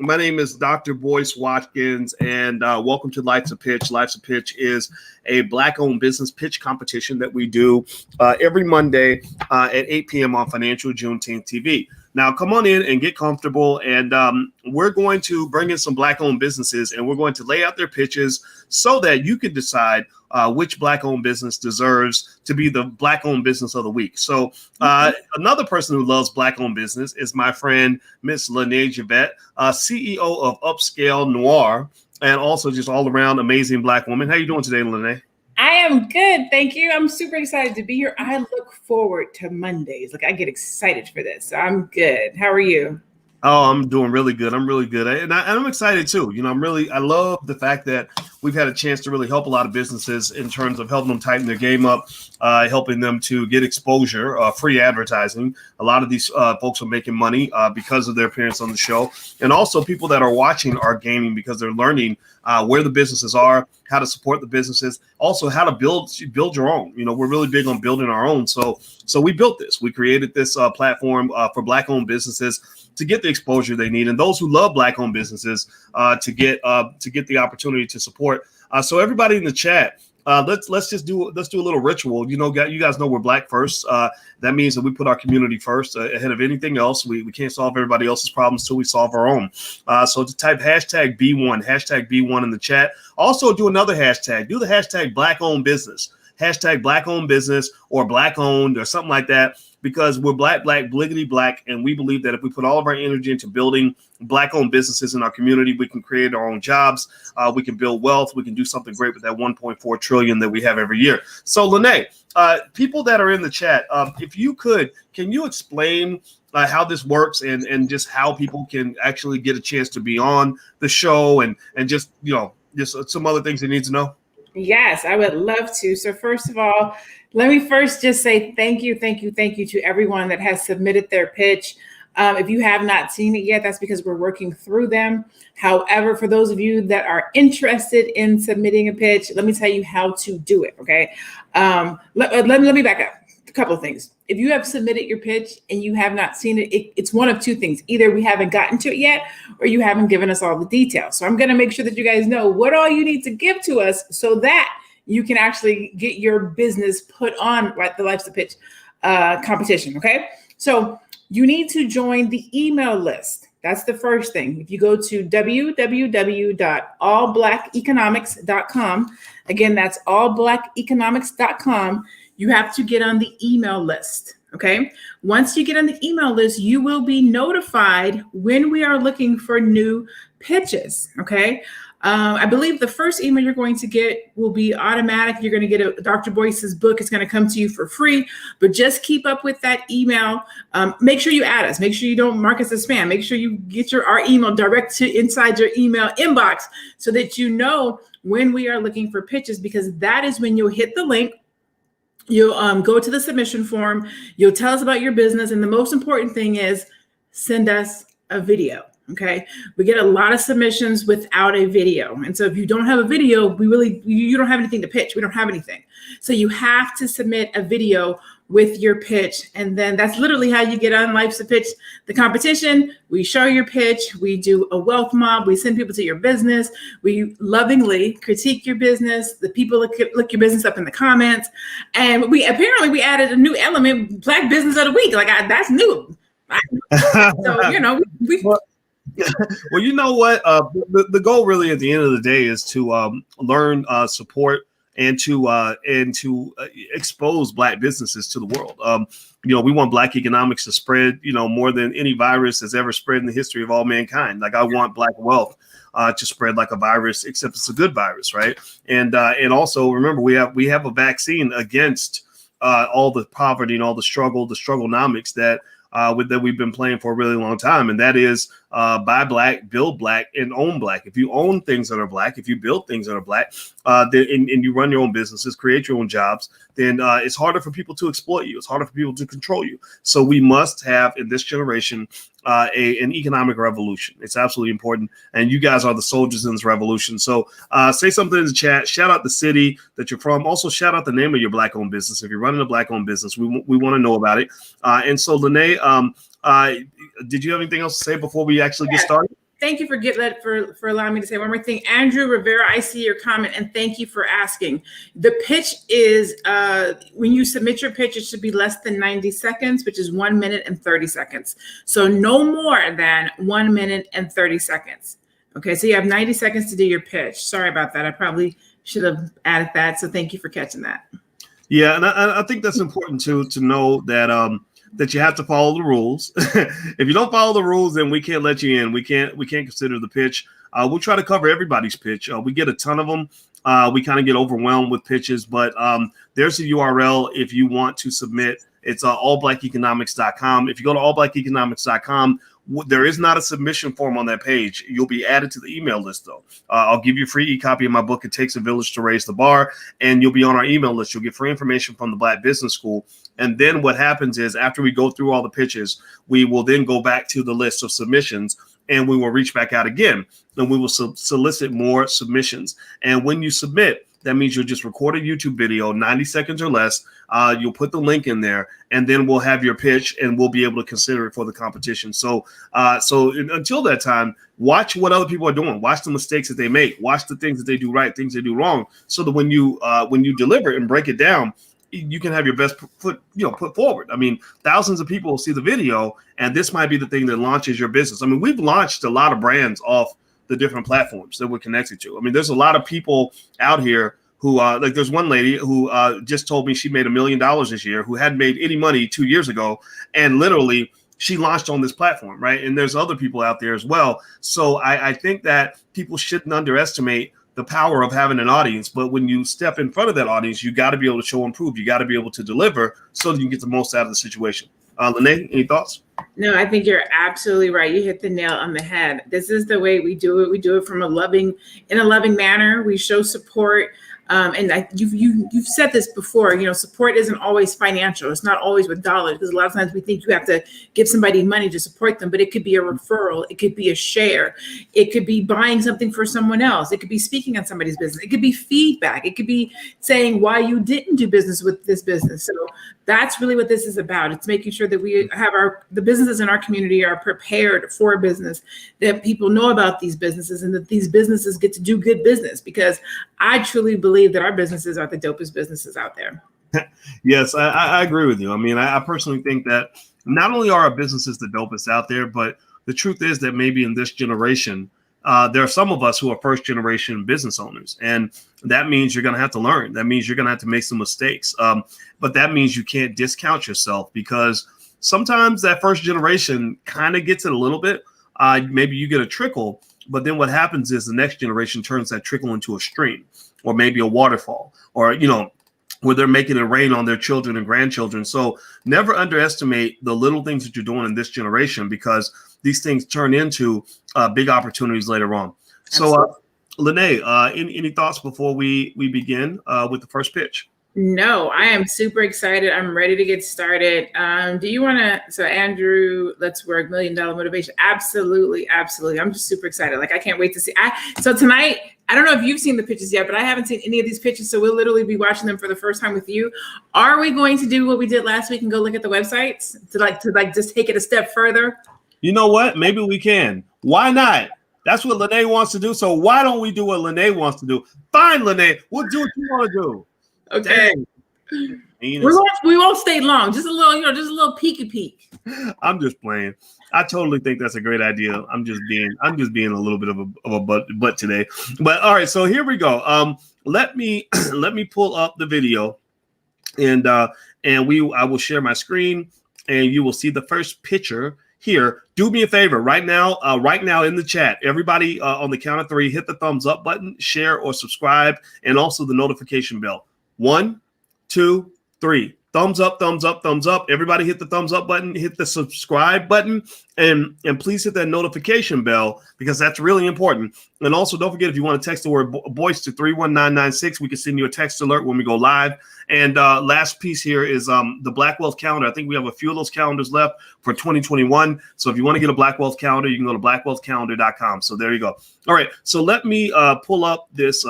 My name is Dr. Boyce Watkins, and welcome to Life's a Pitch. Life's a Pitch is a Black-owned business pitch competition that we do every Monday at 8 p.m. on Financial Juneteenth TV. Now, come on in and get comfortable, and we're going to bring in some Black-owned businesses, and we're going to lay out their pitches so that you can decide which Black-owned business deserves to be the Black-owned business of the week. So another person who loves Black-owned business is my friend, Miss Lanee, CEO of Upscale Noir, and also just all-around amazing Black woman. How you doing today, Lanee? I am good. Thank you. I'm super excited to be here. I look forward to Mondays. Like, I get excited for this. So I'm good. How are you? Oh, I'm doing really good. I'm really good. And I'm excited too. You know, I love the fact that we've had a chance to really help a lot of businesses in terms of helping them tighten their game up, helping them to get exposure, free advertising. A lot of these folks are making money because of their appearance on the show. And also people that are watching are gaining because they're learning where the businesses are, how to support the businesses, also how to build your own. You know, we're really big on building our own. So we built this. We created this platform for Black-owned businesses to get the exposure they need, and those who love Black-owned businesses to get the opportunity to support. So everybody in the chat, let's do a little ritual. You know, you guys know we're Black first. That means that we put our community first ahead of anything else. We can't solve everybody else's problems till we solve our own. So to type hashtag B1 in the chat. Also do another hashtag. Do the hashtag Black-owned business. Hashtag Black-owned business or Black-owned or something like that, because we're Black, bliggity Black, and we believe that if we put all of our energy into building Black-owned businesses in our community, we can create our own jobs, we can build wealth, we can do something great with that 1.4 trillion that we have every year. So, Lanee, people that are in the chat, if you could, can you explain how this works and just how people can actually get a chance to be on the show and just, you know, just some other things they need to know? Yes, I would love to. So first of all, let me first just say thank you to everyone that has submitted their pitch. If you have not seen it yet, that's because we're working through them. However, for those of you that are interested in submitting a pitch, let me tell you how to do it, okay? Let me back up. A couple of things. If you have submitted your pitch and you have not seen it, it's one of two things. Either we haven't gotten to it yet, or you haven't given us all the details. So I'm going to make sure that you guys know what all you need to give to us so that you can actually get your business put on the Life's a Pitch competition, okay? So you need to join the email list. That's the first thing. If you go to www.allblackeconomics.com, again, that's allblackeconomics.com, you have to get on the email list, okay? Once you get on the email list, you will be notified when we are looking for new pitches, okay? I believe the first email you're going to get will be automatic. You're going to get Dr. Boyce's book. It's going to come to you for free, but just keep up with that email. Make sure you add us. Make sure you don't mark us as spam. Make sure you get our email direct to inside your email inbox so that you know when we are looking for pitches, because that is when you'll hit the link. You'll go to the submission form. You'll tell us about your business. And the most important thing is send us a video. Okay. We get a lot of submissions without a video. And so if you don't have a video, you don't have anything to pitch. We don't have anything. So you have to submit a video with your pitch. And then that's literally how you get on Life's a Pitch, the competition. We show your pitch. We do a wealth mob. We send people to your business. We lovingly critique your business. The people look your business up in the comments. And we added a new element, Black Business of the Week. That's new. So, you know, Well, you know what? The goal really at the end of the day is to learn, support, and to expose Black businesses to the world. You know, we want Black economics to spread, you know, more than any virus has ever spread in the history of all mankind. Like, I want Black wealth to spread like a virus, except it's a good virus, right? And also remember, we have a vaccine against all the poverty and all the strugglenomics that we've been playing for a really long time. And that is buy Black, build Black, and own Black. If you own things that are Black, if you build things that are Black, and you run your own businesses, create your own jobs, then it's harder for people to exploit you. It's harder for people to control you. So we must have, in this generation, an economic revolution. It's absolutely important. And you guys are the soldiers in this revolution. So say something in the chat. Shout out the city that you're from. Also, shout out the name of your Black-owned business. If you're running a Black-owned business, we want to know about it. And so, Lanee, did you have anything else to say before we actually get started? thank you for allowing me to say one more thing. Andrew Rivera, I see your comment, and thank you for asking. The pitch is, when you submit your pitch, it should be less than 90 seconds, which is 1 minute and 30 seconds. So no more than 1 minute and 30 seconds. Okay, so you have 90 seconds to do your pitch. Sorry about that. I probably should have added that. So thank you for catching that. Yeah, and I think that's important too, to know that that you have to follow the rules. If you don't follow the rules, then we can't let you in. We can't consider the pitch. We'll try to cover everybody's pitch. We get a ton of them. We kind of get overwhelmed with pitches, but there's a URL if you want to submit. It's allblackeconomics.com. If you go to allblackeconomics.com, there is not a submission form on that page. You'll be added to the email list, though. I'll give you a free e-copy of my book, It Takes a Village to Raise the Bar, and you'll be on our email list. You'll get free information from the Black Business School. And then what happens is, after we go through all the pitches, we will then go back to the list of submissions, and we will reach back out again, and we will solicit more submissions. And when you submit, that means you'll just record a YouTube video, 90 seconds or less. You'll put the link in there, and then we'll have your pitch, and we'll be able to consider it for the competition. So until that time, watch what other people are doing. Watch the mistakes that they make. Watch the things that they do right, things they do wrong, so that when you deliver it and break it down, you can have your best put forward. I mean, thousands of people will see the video, and this might be the thing that launches your business. I mean, we've launched a lot of brands off the different platforms that we're connected to. I mean, there's a lot of people out here who, like, there's one lady who just told me she made $1 million this year, who hadn't made any money 2 years ago, and literally she launched on this platform, right? And there's other people out there as well. So I think that people shouldn't underestimate the power of having an audience. But when you step in front of that audience, you got to be able to show and prove. You got to be able to deliver so that you can get the most out of the situation. Lanee, any thoughts? No, I think you're absolutely right. You hit the nail on the head. This is the way we do it. We do it in a loving manner. We show support. And you've said this before, support isn't always financial. It's not always with dollars, because a lot of times we think you have to give somebody money to support them, but it could be a referral. It could be a share. It could be buying something for someone else. It could be speaking on somebody's business. It could be feedback. It could be saying why you didn't do business with this business. So that's really what this is about. It's making sure that we have the businesses in our community are prepared for business, that people know about these businesses, and that these businesses get to do good business, because I truly believe that our businesses are the dopest businesses out there. Yes, I agree with you. I mean, I personally think that not only are our businesses the dopest out there, but the truth is that maybe in this generation, there are some of us who are first generation business owners, and that means you're going to have to learn. That means you're going to have to make some mistakes. But that means you can't discount yourself, because sometimes that first generation kind of gets it a little bit. Maybe you get a trickle, but then what happens is the next generation turns that trickle into a stream, or maybe a waterfall, or, where they're making it rain on their children and grandchildren. So never underestimate the little things that you're doing in this generation, because these things turn into big opportunities later on. So, Lanee, any thoughts before we begin with the first pitch? No, I am super excited. I'm ready to get started. Do you want to? So, Andrew, let's work. $1 Million Motivation. Absolutely, absolutely. I'm just super excited. Like, I can't wait to see. So tonight, I don't know if you've seen the pitches yet, but I haven't seen any of these pitches. So we'll literally be watching them for the first time with you. Are we going to do what we did last week and go look at the websites to just take it a step further? You know what? Maybe we can. Why not? That's what Lanee wants to do. So why don't we do what Lanee wants to do? Fine, Lanee. We'll do what you want to do. Okay. We won't stay long. Just a little peeky peek. I'm just playing. I totally think that's a great idea. I'm just being a little bit of a butt today. But all right, so here we go. Let me pull up the video, and I will share my screen, and you will see the first picture here. Do me a favor right now in the chat, everybody, on the count of 3, hit the thumbs up button, share or subscribe, and also the notification bell. 1, 2, 3. Thumbs up, thumbs up, thumbs up. Everybody hit the thumbs up button, hit the subscribe button, and please hit that notification bell, because that's really important. And also, don't forget, if you want to text the word voice to 31996, we can send you a text alert when we go live. And last piece here is the Black Wealth Calendar. I think we have a few of those calendars left for 2021. So if you want to get a Black Wealth Calendar, you can go to blackwealthcalendar.com. So there you go. All right. So let me pull up this.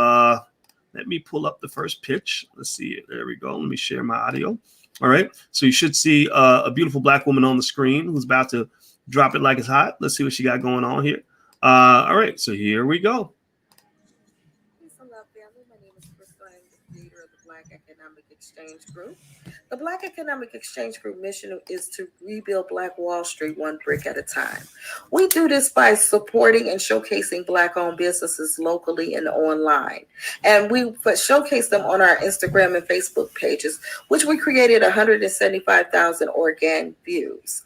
Let me pull up the first pitch. Let's see. There we go. Let me share my audio. All right. So you should see a beautiful Black woman on the screen who's about to drop it like it's hot. Let's see what she got going on here. All right, so here we go. Peace and love, family. My name is Crystal. I'm the creator of the Black Economic Exchange Group. The Black Economic Exchange Group mission is to rebuild Black Wall Street one brick at a time. We do this by supporting and showcasing Black-owned businesses locally and online. And we showcase them on our Instagram and Facebook pages, which we created 175,000 organic views.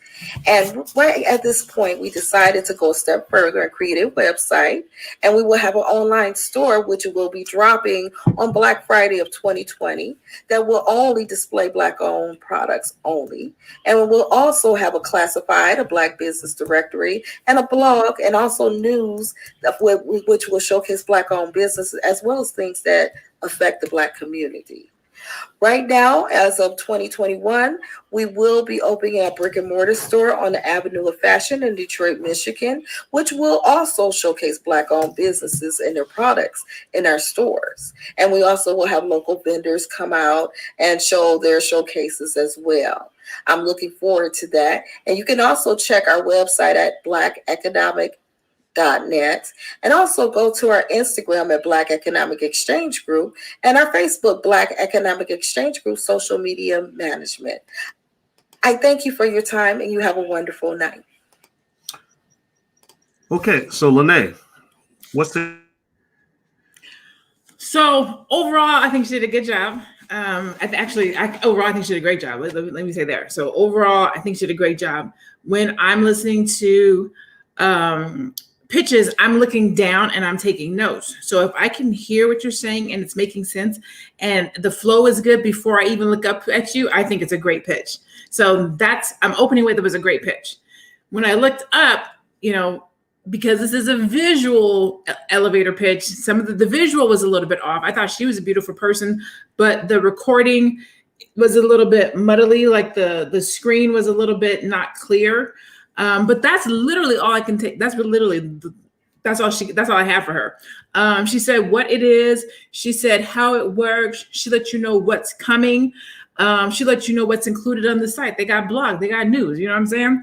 And right at this point, we decided to go a step further and create a website. And we will have an online store, which will be dropping on Black Friday of 2020, that will only display Black-owned products only. And we will also have a classified, a Black business directory, and a blog, and also news which will showcase Black-owned businesses, as well as things that affect the Black community. Right now, as of 2021, we will be opening a brick and mortar store on the Avenue of Fashion in Detroit, Michigan, which will also showcase Black-owned businesses and their products in our stores. And we also will have local vendors come out and show their showcases as well. I'm looking forward to that. And you can also check our website at blackeconomic.net, and also go to our Instagram at Black Economic Exchange Group and our Facebook Black Economic Exchange Group social media management. I thank you for your time, and you have a wonderful night. Okay, so Lanee, what's the... So overall, I think she did a good job. Overall, I think she did a great job. Let me say there. So overall, I think she did a great job. When I'm listening to pitches, I'm looking down and I'm taking notes. So if I can hear what you're saying and it's making sense and the flow is good before I even look up at you, I think it's a great pitch. So I'm opening with it was a great pitch. When I looked up, because this is a visual elevator pitch, some of the visual was a little bit off. I thought she was a beautiful person, but the recording was a little bit muddly, like the screen was a little bit not clear. But that's literally all I can take. That's all I have for her. She said what it is. She said how it works. She let you know what's coming. She let you know what's included on the site. They got blog, they got news. You know what I'm saying?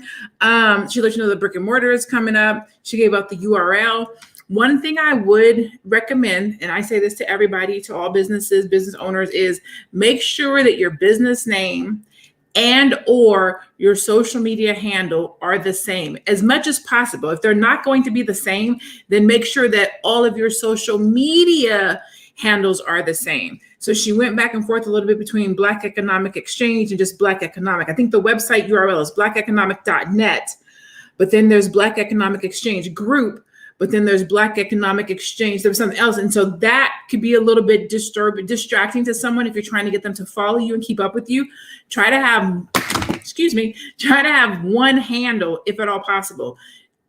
She let you know the brick and mortar is coming up. She gave out the URL. One thing I would recommend, and I say this to everybody, to all businesses, business owners, is make sure that your business name and or your social media handle are the same as much as possible. If they're not going to be the same, then make sure that all of your social media handles are the same. So she went back and forth a little bit between Black Economic Exchange and just Black Economic. I think the website URL is blackeconomic.net, but then there's Black Economic Exchange Group, but then there's Black Economic Exchange. There was something else. And so that could be a little bit distracting to someone if you're trying to get them to follow you and keep up with you. Try to have one handle if at all possible.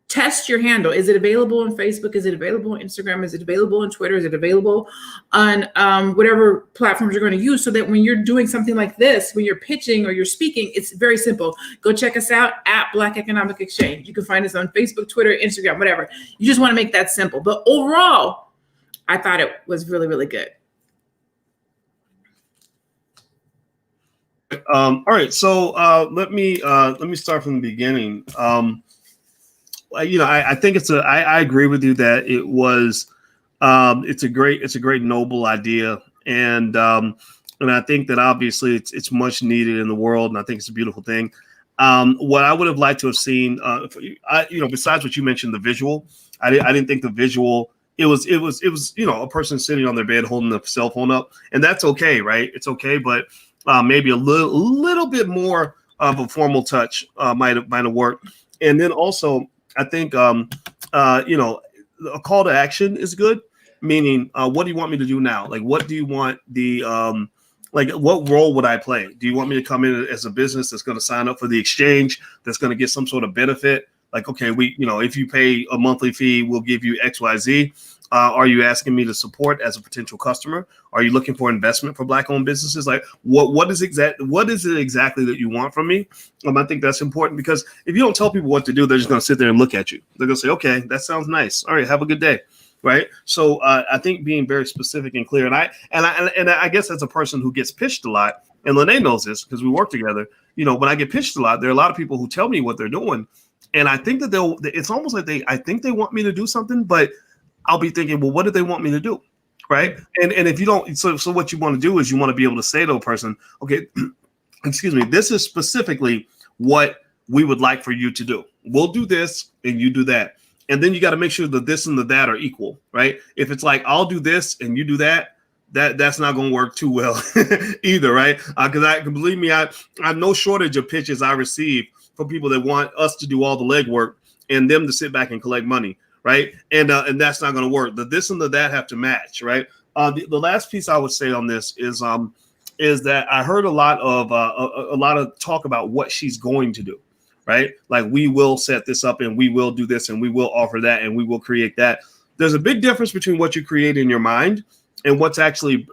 Test your handle. Is it available on Facebook? Is it available on Instagram? Is it available on Twitter? Is it available on whatever platforms you're going to use, so that when you're doing something like this, when you're pitching or you're speaking, it's very simple. Go check us out at Black Economic Exchange. You can find us on Facebook, Twitter, Instagram, whatever. You just want to make that simple. But overall, I thought it was really, really good. All right, so let me start from the beginning. I think I agree with you that it was it's a great noble idea, and I think that obviously it's much needed in the world, and I think it's a beautiful thing. What I would have liked to have seen, besides what you mentioned, the visual, I didn't think the visual. It was a person sitting on their bed holding the cell phone up, and that's okay, right? It's okay, but maybe a little bit more of a formal touch might have worked. And then also, I think a call to action is good. Meaning, what do you want me to do now? Like, what do you want what role would I play? Do you want me to come in as a business that's going to sign up for the exchange, that's going to get some sort of benefit? Like, okay, if you pay a monthly fee, we'll give you X, Y, Z. Are you asking me to support as a potential customer? Are you looking for investment for Black-owned businesses? Like, what is it exactly that you want from me? I think that's important, because if you don't tell people what to do, they're just going to sit there and look at you. They're going to say, okay, that sounds nice. All right, have a good day. Right. So I think being very specific and clear, and I guess as a person who gets pitched a lot, and Lanee knows this because we work together, when I get pitched a lot, there are a lot of people who tell me what they're doing, And I think that it's almost like I think they want me to do something, but I'll be thinking, well, what do they want me to do? Right. And if you don't, so what you want to do is you want to be able to say to a person, okay, excuse me, this is specifically what we would like for you to do. We'll do this and you do that. And then you got to make sure that this and the that are equal, right? If it's like, I'll do this and you do that, that's not going to work too well either, right? Because believe me, I have no shortage of pitches I receive from people that want us to do all the legwork and them to sit back and collect money, right? And that's not going to work. The this and the that have to match, right? The last piece I would say on this is that I heard a lot of talk about what she's going to do, right? Like, we will set this up and we will do this and we will offer that and we will create that. There's a big difference between what you create in your mind and what's actually,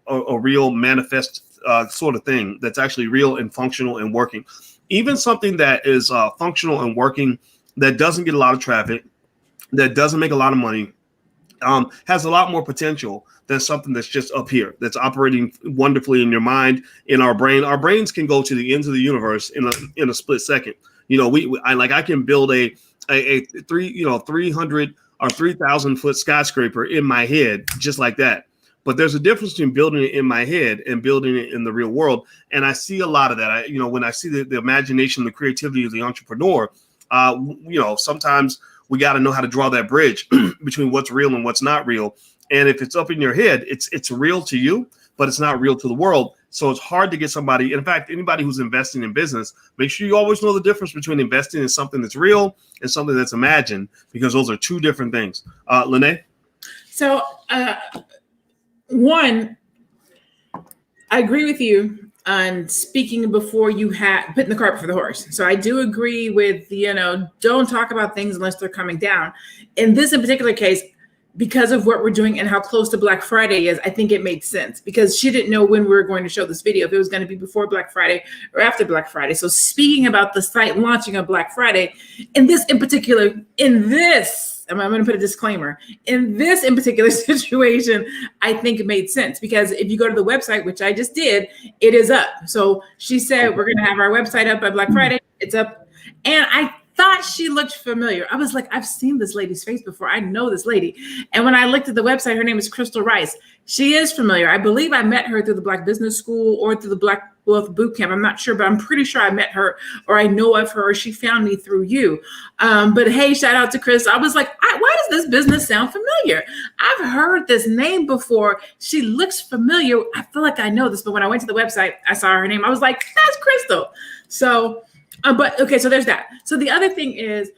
a real manifest sort of thing that's actually real and functional and working. Even something that is functional and working, that doesn't get a lot of traffic, that doesn't make a lot of money, has a lot more potential than something that's just up here, that's operating wonderfully in your mind, in our brain. Our brains can go to the ends of the universe in a split second. I can build a 300 or 3,000 foot skyscraper in my head just like that. But there's a difference between building it in my head and building it in the real world. And I see a lot of that. When I see the imagination, the creativity of the entrepreneur, sometimes we got to know how to draw that bridge between what's real and what's not real. And if it's up in your head, it's real to you, but it's not real to the world. So it's hard to get somebody. In fact, anybody who's investing in business, make sure you always know the difference between investing in something that's real and something that's imagined, because those are two different things. Lanee? So, one, I agree with you on speaking before you putting the cart before the horse. So I do agree with, don't talk about things unless they're coming down. In this in particular case, because of what we're doing and how close to Black Friday is, I think it made sense, because she didn't know when we were going to show this video, if it was going to be before Black Friday or after Black Friday. So speaking about the site launching on Black Friday, I'm going to put a disclaimer. In this in particular situation, I think it made sense, because if you go to the website, which I just did, it is up. So she said, we're going to have our website up by Black Friday. It's up. And I thought she looked familiar. I was like, I've seen this lady's face before. I know this lady. And when I looked at the website, her name is Crystal Rice. She is familiar. I believe I met her through the Black Business School or through the Black Math Bootcamp. I'm not sure, but I'm pretty sure I met her, or I know of her, or she found me through you. But hey, shout out to Chris. I was like, why does this business sound familiar? I've heard this name before. She looks familiar. I feel like I know this, but when I went to the website, I saw her name. I was like, that's Crystal. So, but okay, so there's that. So the other thing is,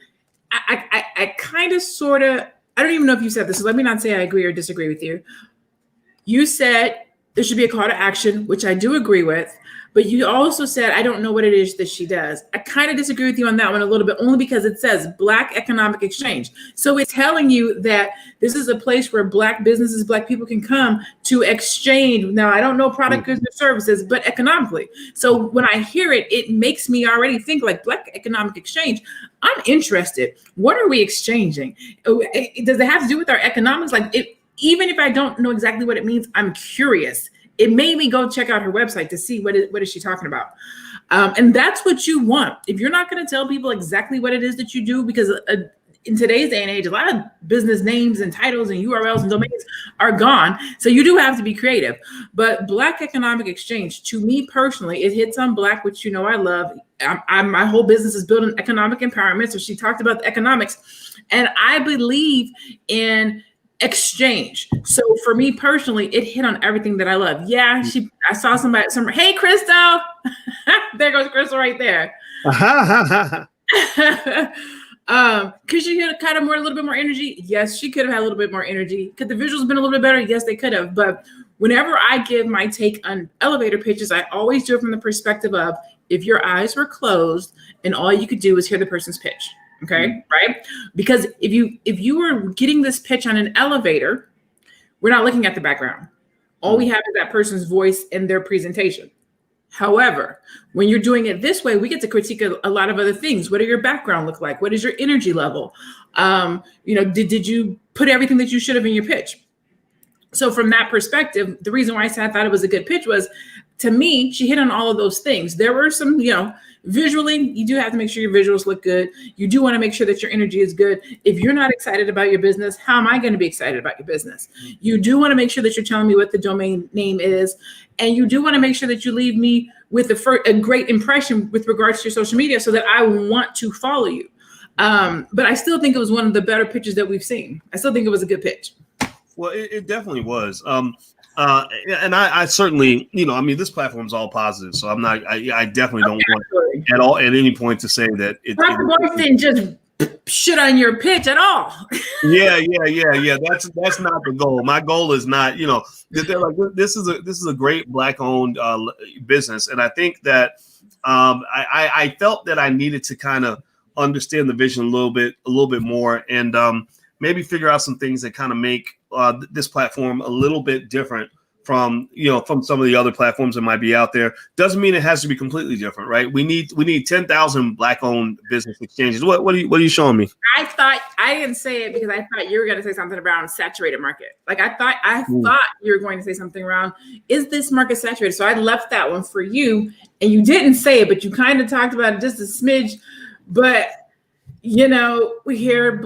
I kind of sort of, I don't even know if you said this, so let me not say I agree or disagree with you. You said there should be a call to action, which I do agree with, but you also said, I don't know what it is that she does. I kind of disagree with you on that one a little bit, only because it says Black Economic Exchange. So it's telling you that this is a place where Black businesses, Black people can come to exchange. Now, I don't know product, goods, or services, but economically. So when I hear it, it makes me already think like Black Economic Exchange. I'm interested. What are we exchanging? Does it have to do with our economics? Even if I don't know exactly what it means, I'm curious. It made me go check out her website to see what is she talking about. And that's what you want. If you're not going to tell people exactly what it is that you do, because in today's day and age, a lot of business names and titles and URLs and domains are gone. So you do have to be creative. But Black Economic Exchange, to me personally, it hits on Black, which I love. My whole business is built on economic empowerment. So she talked about the economics. And I believe in exchange. So for me personally, it hit on everything that I love. Yeah, I saw somebody, hey, Crystal. There goes Crystal right there. Could she have kind of a little bit more energy? Yes, she could have had a little bit more energy. Could the visuals been a little bit better? Yes, they could have. But whenever I give my take on elevator pitches, I always do it from the perspective of, if your eyes were closed and all you could do is hear the person's pitch. Okay, right? Because if you were getting this pitch on an elevator, we're not looking at the background. All we have is that person's voice and their presentation. However, when you're doing it this way, we get to critique a lot of other things. What do your background look like? What is your energy level? Did you put everything that you should have in your pitch? So from that perspective, the reason why I said I thought it was a good pitch was, to me, she hit on all of those things. There were some, visually, you do have to make sure your visuals look good. You do want to make sure that your energy is good. If you're not excited about your business, how am I going to be excited about your business? You do want to make sure that you're telling me what the domain name is. And you do want to make sure that you leave me with a great impression with regards to your social media so that I want to follow you. But I still think it was one of the better pitches that we've seen. I still think it was a good pitch. Well, it definitely was. And I certainly, this platform is all positive. So I definitely don't want at all at any point to say that Dr. Boyce didn't just shit on your pitch at all. Yeah. That's not the goal. My goal is not, they're like, this is a great Black owned business. And I think that I felt that I needed to kind of understand the vision a little bit more, and maybe figure out some things that kind of make this platform a little bit different from some of the other platforms that might be out there. Doesn't mean it has to be completely different, right? We need 10,000 Black-owned business exchanges. What are you showing me? I didn't say it because I thought you were going to say something around saturated market. Like I thought you were going to say something around, is this market saturated? So I left that one for you, and you didn't say it, but you kind of talked about it just a smidge. But we hear,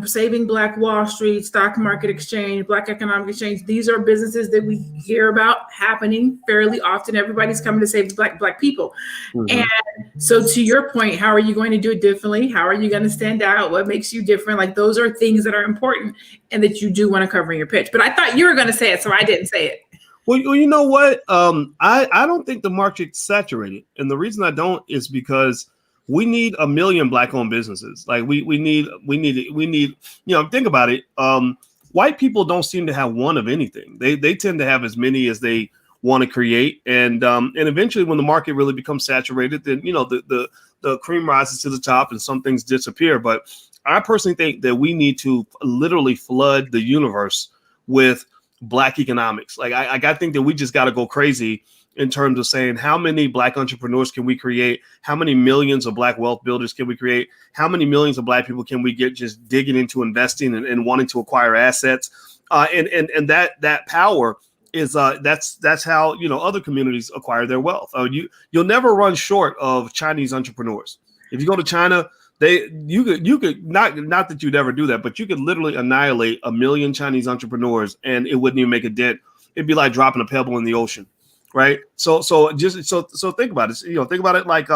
saving Black Wall Street, stock market exchange, Black economic exchange. These are businesses that we hear about happening fairly often. Everybody's coming to save Black people. Mm-hmm. And so to your point, how are you going to do it differently? How are you going to stand out? What makes you different? Like those are things that are important and that you do want to cover in your pitch. But I thought you were going to say it, so I didn't say it. Well, you know what? I don't think the market's saturated. And the reason I don't is because we need 1 million Black-owned businesses. Like we need. Think about it. White people don't seem to have one of anything. They tend to have as many as they want to create, and eventually, when the market really becomes saturated, then the cream rises to the top, and some things disappear. But I personally think that we need to literally flood the universe with Black economics. Like I think that we just got to go crazy in terms of saying how many Black entrepreneurs can we create? How many millions of Black wealth builders can we create? How many millions of Black people can we get just digging into investing and wanting to acquire assets? And that power is that's how other communities acquire their wealth. You'll never run short of Chinese entrepreneurs. If you go to China, you could not that you'd ever do that, but you could literally annihilate 1 million Chinese entrepreneurs and it wouldn't even make a dent. It'd be like dropping a pebble in the ocean. Right. So think about it. Think about it like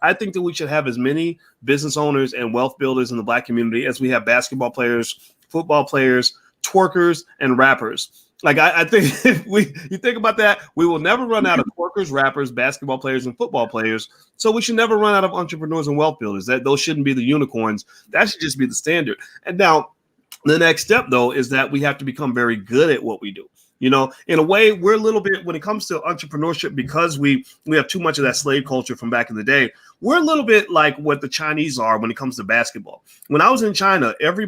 I think that we should have as many business owners and wealth builders in the Black community as we have basketball players, football players, twerkers, and rappers. Like I think if you think about that, we will never run out of twerkers, rappers, basketball players, and football players. So we should never run out of entrepreneurs and wealth builders. Those shouldn't be the unicorns. That should just be the standard. And now the next step, though, is that we have to become very good at what we do. In a way, we're a little bit, when it comes to entrepreneurship, because we have too much of that slave culture from back in the day, we're a little bit like what the Chinese are when it comes to basketball. When I was in China, every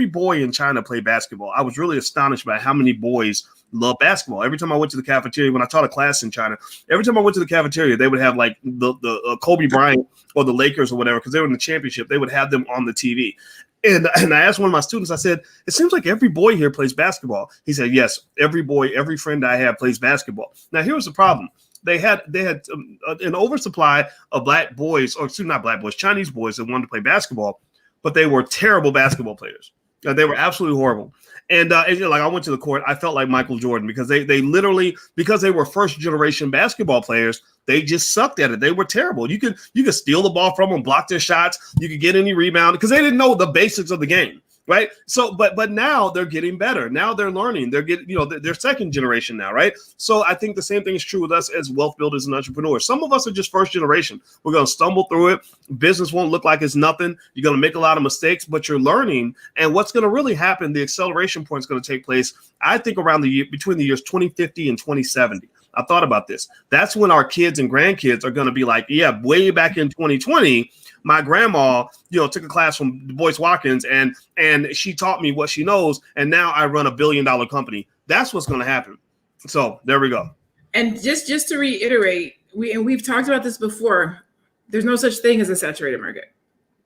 boy in China played basketball. I was really astonished by how many boys love basketball. Every time I went to the cafeteria, when I taught a class in China, every time I went to the cafeteria, they would have like the Kobe Bryant or the Lakers or whatever, because they were in the championship. They would have them on the TV. And I asked one of my students, I said, it seems like every boy here plays basketball. He said, yes, every boy, every friend I have plays basketball. Now, here's the problem. They had an oversupply of Black boys, or not Black boys, Chinese boys that wanted to play basketball, but they were terrible basketball players. They were absolutely horrible. And like I went to the court, I felt like Michael Jordan because they literally, because they were first generation basketball players, they just sucked at it. They were terrible. You could steal the ball from them, block their shots. You could get any rebound because they didn't know the basics of the game. Right. So but now they're getting better. Now they're learning. They're getting, they're second generation now. Right. So I think the same thing is true with us as wealth builders and entrepreneurs. Some of us are just first generation. We're going to stumble through it. Business won't look like it's nothing. You're going to make a lot of mistakes, but you're learning. And what's going to really happen, the acceleration point is going to take place, I think, around between the years 2050 and 2070. I thought about this. That's when our kids and grandkids are going to be like, yeah, way back in 2020. My grandma, took a class from Du Bois Watkins and she taught me what she knows. And now I run $1 billion company. That's what's going to happen. So there we go. And just to reiterate, we've talked about this before. There's no such thing as a saturated market.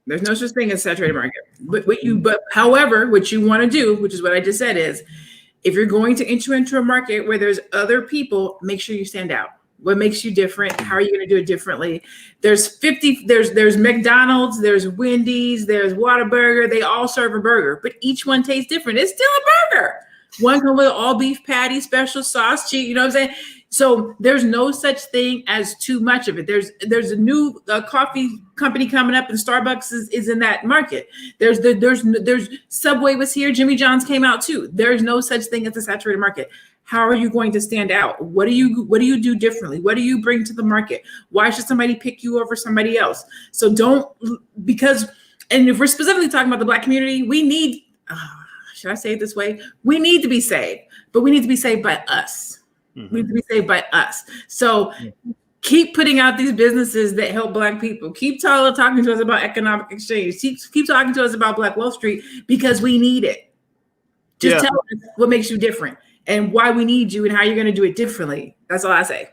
There's no such thing as saturated market. However, what you want to do, which is what I just said, is if you're going to enter into a market where there's other people, make sure you stand out. What makes you different? How are you going to do it differently? There's McDonald's, there's Wendy's, there's Whataburger. They all serve a burger, but each one tastes different. It's still a burger. One comes with all beef patty, special sauce, cheese. You know what I'm saying? So there's no such thing as too much of it. There's a new coffee company coming up, and Starbucks is in that market. There's Subway was here. Jimmy John's came out too. There's no such thing as a saturated market. How are you going to stand out? What do you do differently? What do you bring to the market? Why should somebody pick you over somebody else? So and if we're specifically talking about the Black community, we need, should I say it this way? We need to be saved, but we need to be saved by us. Mm-hmm. We need to be saved by us. So keep putting out these businesses that help Black people. Keep talking to us about economic exchange. Keep talking to us about Black Wall Street, because we need it. Just tell us what makes you different and why we need you and how you're going to do it differently. That's all I say.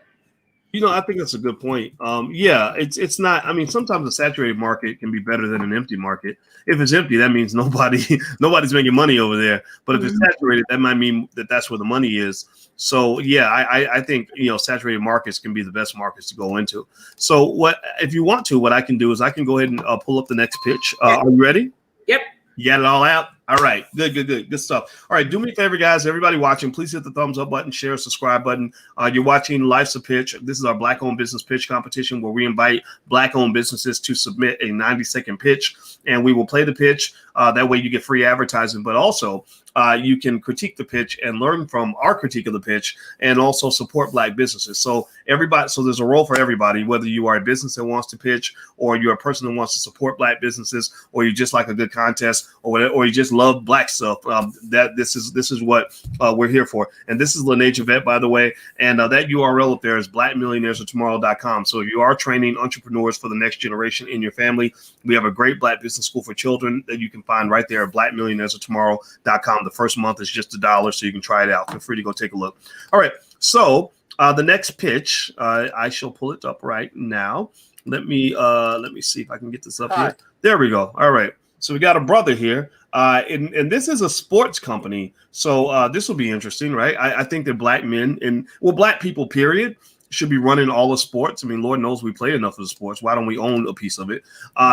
I think that's a good point. It's not. I mean, sometimes a saturated market can be better than an empty market. If it's empty, that means nobody's making money over there. But if it's saturated, that might mean that's where the money is. So I think saturated markets can be the best markets to go into. So what I can do is I can go ahead and pull up the next pitch. Are you ready? Yep. You got it all out? All right. Good stuff. All right. Do me a favor, guys. Everybody watching, please hit the thumbs up button, share, subscribe button. You're watching Life's a Pitch. This is our Black-owned business pitch competition where we invite Black-owned businesses to submit a 90-second pitch, and we will play the pitch. That way you get free advertising, but also you can critique the pitch and learn from our critique of the pitch, and also support Black businesses. So there's a role for everybody, whether you are a business that wants to pitch, or you're a person that wants to support Black businesses, or you just like a good contest, or you just love Black stuff. This is what we're here for. And this is Lanee Javette, by the way. And that URL up there is blackmillionairesoftomorrow.com. So if you are training entrepreneurs for the next generation in your family, we have a great Black business school for children that you can find right there at blackmillionairesoftomorrow.com. The first month is just $1, so you can try it out. Feel free to go take a look. All right. So the next pitch, I shall pull it up right now. Let me see if I can get this up here. There we go. All right. So we got a brother here, and this is a sports company. So this will be interesting, right? I think that Black men Black people, period, should be running all the sports. I mean, Lord knows we play enough of the sports. Why don't we own a piece of it?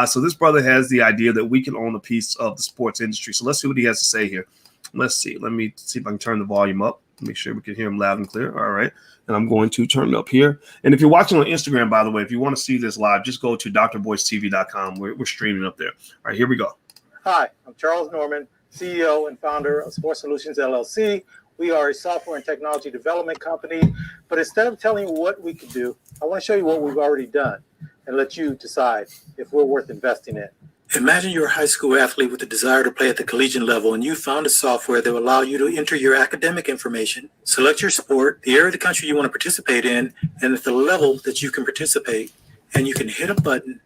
So this brother has the idea that we can own a piece of the sports industry. So let's see what he has to say here. Let's see. Let me see if I can turn the volume up. Make sure we can hear him loud and clear. All right. And I'm going to turn it up here. And if you're watching on Instagram, by the way, if you want to see this live, just go to drboystv.com. We're streaming up there. All right, here we go. Hi, I'm Charles Norman, CEO and founder of Sports Solutions, LLC. We are a software and technology development company. But instead of telling you what we could do, I want to show you what we've already done and let you decide if we're worth investing in. Imagine you're a high school athlete with a desire to play at the collegiate level, and you found a software that will allow you to enter your academic information, select your sport, the area of the country you want to participate in, and at the level that you can participate. And you can hit a button,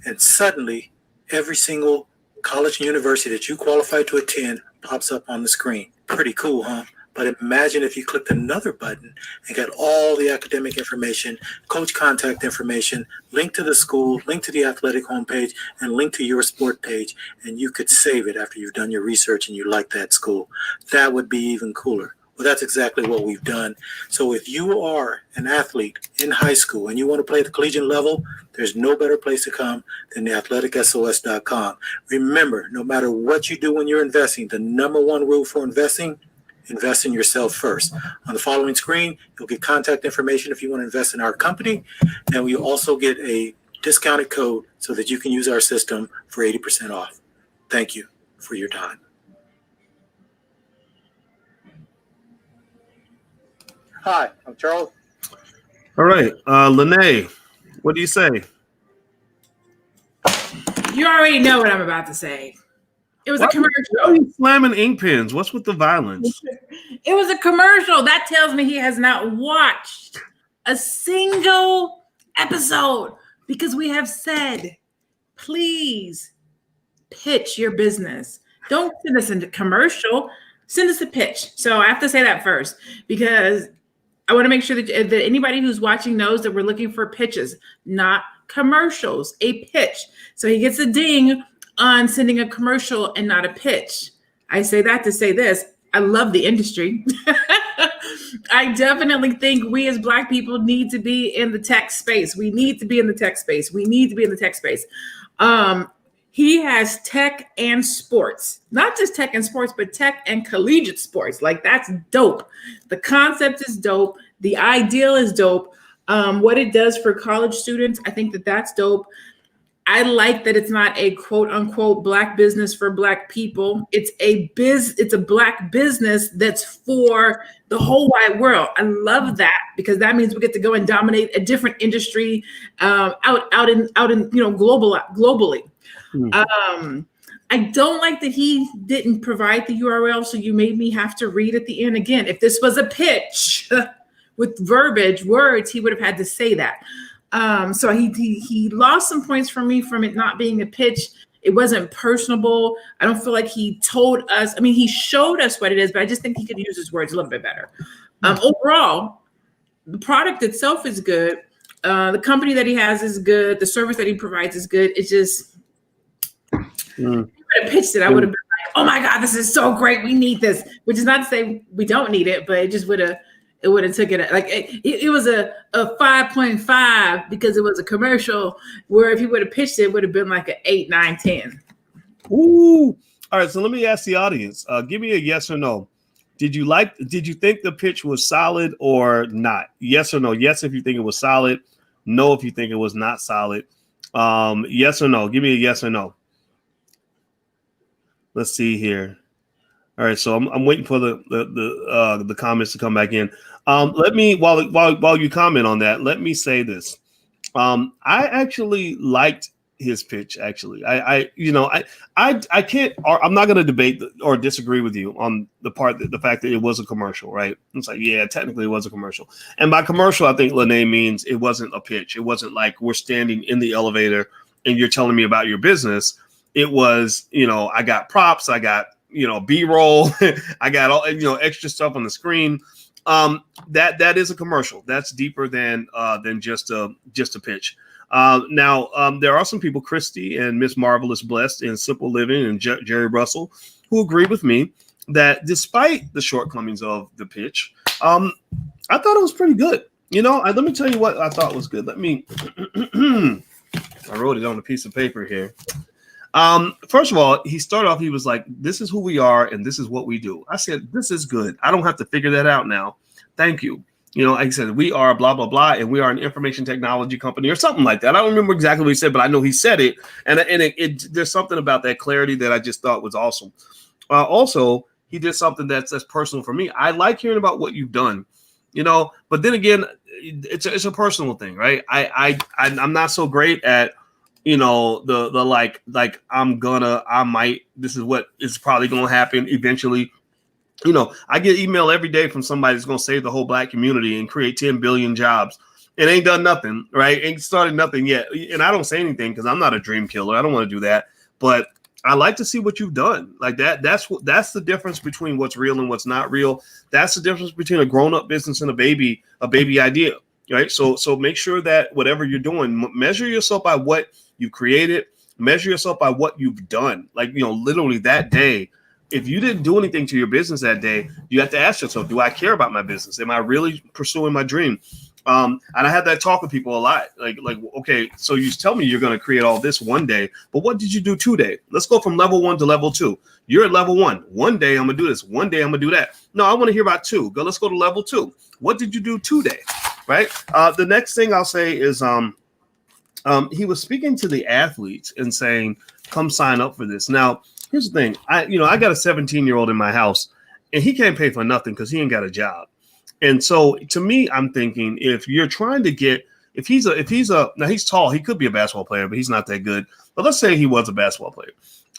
and suddenly every single college and university that you qualify to attend pops up on the screen. Pretty cool, huh? But imagine if you clicked another button and got all the academic information, coach contact information, link to the school, link to the athletic homepage, and link to your sport page, and you could save it after you've done your research and you like that school. That would be even cooler. Well, that's exactly what we've done. So if you are an athlete in high school and you want to play at the collegiate level, there's no better place to come than theathleticsos.com. Remember, no matter what you do when you're investing, the number one rule for investing, invest in yourself first. On the following screen, you'll get contact information if you want to invest in our company, and we also get a discounted code so that you can use our system for 80% off. Thank you for your time. Hi, I'm Charles. All right, Lanee, what do you say? You already know what I'm about to say. It was a commercial. Why are you slamming ink pens? What's with the violence? It was a commercial. That tells me he has not watched a single episode, because we have said, please pitch your business. Don't send us a commercial. Send us a pitch. So I have to say that first, because I want to make sure that anybody who's watching knows that we're looking for pitches, not commercials, a pitch. So he gets a ding on sending a commercial and not a pitch. I say that to say this. I love the industry. I definitely think we as Black people need to be in the tech space. We need to be in the tech space. We need to be in the tech space. He has tech and sports, not just tech and sports, but tech and collegiate sports. Like, that's dope. The concept is dope. The ideal is dope. What it does for college students, I think that that's dope. I like that it's not a quote unquote Black business for Black people. It's a Black business that's for the whole wide world. I love that, because that means we get to go and dominate a different industry out in globally. I don't like that he didn't provide the URL, so you made me have to read at the end again. If this was a pitch with words, he would have had to say that. So he lost some points for me from it not being a pitch. It wasn't personable. I don't feel like he told us. I mean, he showed us what it is, but I just think he could use his words a little bit better. Overall, the product itself is good. The company that he has is good. The service that he provides is good. It's just, if you would have pitched it, I would have been like, oh my God, this is so great. We need this, which is not to say we don't need it, but it just would have took it like it was a 5.5 because it was a commercial, where if he would have pitched it would have been like an 8, 9, 10. Ooh. All right. So let me ask the audience, give me a yes or no. Did you think the pitch was solid or not? Yes or no? Yes if you think it was solid. No if you think it was not solid. Yes or no? Give me a yes or no. Let's see here. All right, so I'm waiting for the comments to come back in. Let me while you comment on that, let me say this. I actually liked his pitch. Actually, I can't. I'm not going to debate or disagree with you on the fact that it was a commercial, right? It's like, yeah, technically it was a commercial, and by commercial, I think Lanee means it wasn't a pitch. It wasn't like we're standing in the elevator and you're telling me about your business. It was, I got props, I got B-roll, I got all extra stuff on the screen. That is a commercial. That's deeper than just a pitch. Now there are some people, Christy and Miss Marvelous Blessed and Simple Living and Jerry Russell, who agree with me that despite the shortcomings of the pitch, I thought it was pretty good. Let me tell you what I thought was good. Let me. I wrote it on a piece of paper here. First of all, he started off, he was like, this is who we are and this is what we do. I said, this is good. I don't have to figure that out now. Thank you. Like I said, we are blah, blah, blah, and we are an information technology company or something like that. I don't remember exactly what he said, but I know he said it. And there's something about that clarity that I just thought was awesome. Also, he did something that's personal for me. I like hearing about what you've done, but then again, it's a personal thing, right? I'm not so great at, this is what is probably going to happen eventually. I get email every day from somebody that's going to save the whole Black community and create 10 billion jobs. It ain't done nothing, right? Ain't started nothing yet. And I don't say anything because I'm not a dream killer. I don't want to do that. But I like to see what you've done like that. That's the difference between what's real and what's not real. That's the difference between a grown-up business and a baby idea, right? So make sure that whatever you're doing, measure yourself by what you created, measure yourself by what you've done. Like, literally that day, if you didn't do anything to your business that day, you have to ask yourself, do I care about my business? Am I really pursuing my dream? And I had that talk with people a lot. Like, okay, so you tell me you're going to create all this one day, but what did you do today? Let's go from level 1 to level 2. You're at level 1. One day I'm going to do this. One day I'm going to do that. No, I want to hear about 2. Let's go to level 2. What did you do today? Right? The next thing I'll say is, he was speaking to the athletes and saying, come sign up for this. Now, here's the thing. I got a 17-year-old in my house and he can't pay for nothing because he ain't got a job. And so to me, I'm thinking if you're trying to get, if he's now he's tall, he could be a basketball player, but he's not that good. But let's say he was a basketball player.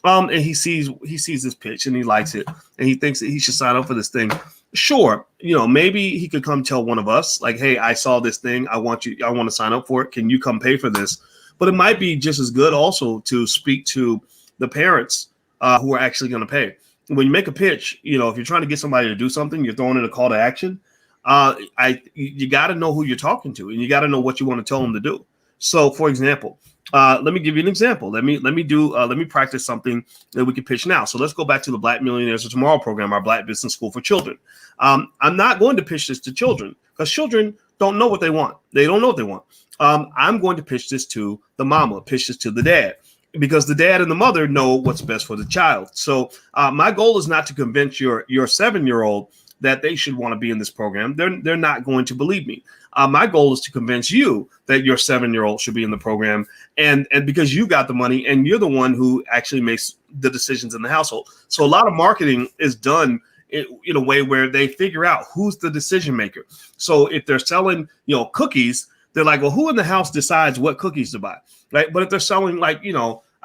And he sees this pitch and he likes it and he thinks that he should sign up for this thing. Sure, maybe he could come tell one of us, like, hey, I saw this thing. I want to sign up for it. Can you come pay for this? But it might be just as good also to speak to the parents who are actually going to pay. When you make a pitch, if you're trying to get somebody to do something, you're throwing in a call to action. You got to know who you're talking to and you got to know what you want to tell them to do. So, for example, Let me give you an example. Let me practice something that we can pitch now. So let's go back to the Black Millionaires of Tomorrow program, our Black Business School for Children. I'm not going to pitch this to children because children don't know what they want. They don't know what they want. I'm going to pitch this to the mama, pitch this to the dad, because the dad and the mother know what's best for the child. So my goal is not to convince your 7-year-old that they should want to be in this program. They're not going to believe me. My goal is to convince you that your 7-year-old should be in the program, and because you got the money and you're the one who actually makes the decisions in the household. So a lot of marketing is done in a way where they figure out who's the decision maker. So if they're selling, cookies, they're like, well, who in the house decides what cookies to buy, right? But if they're selling I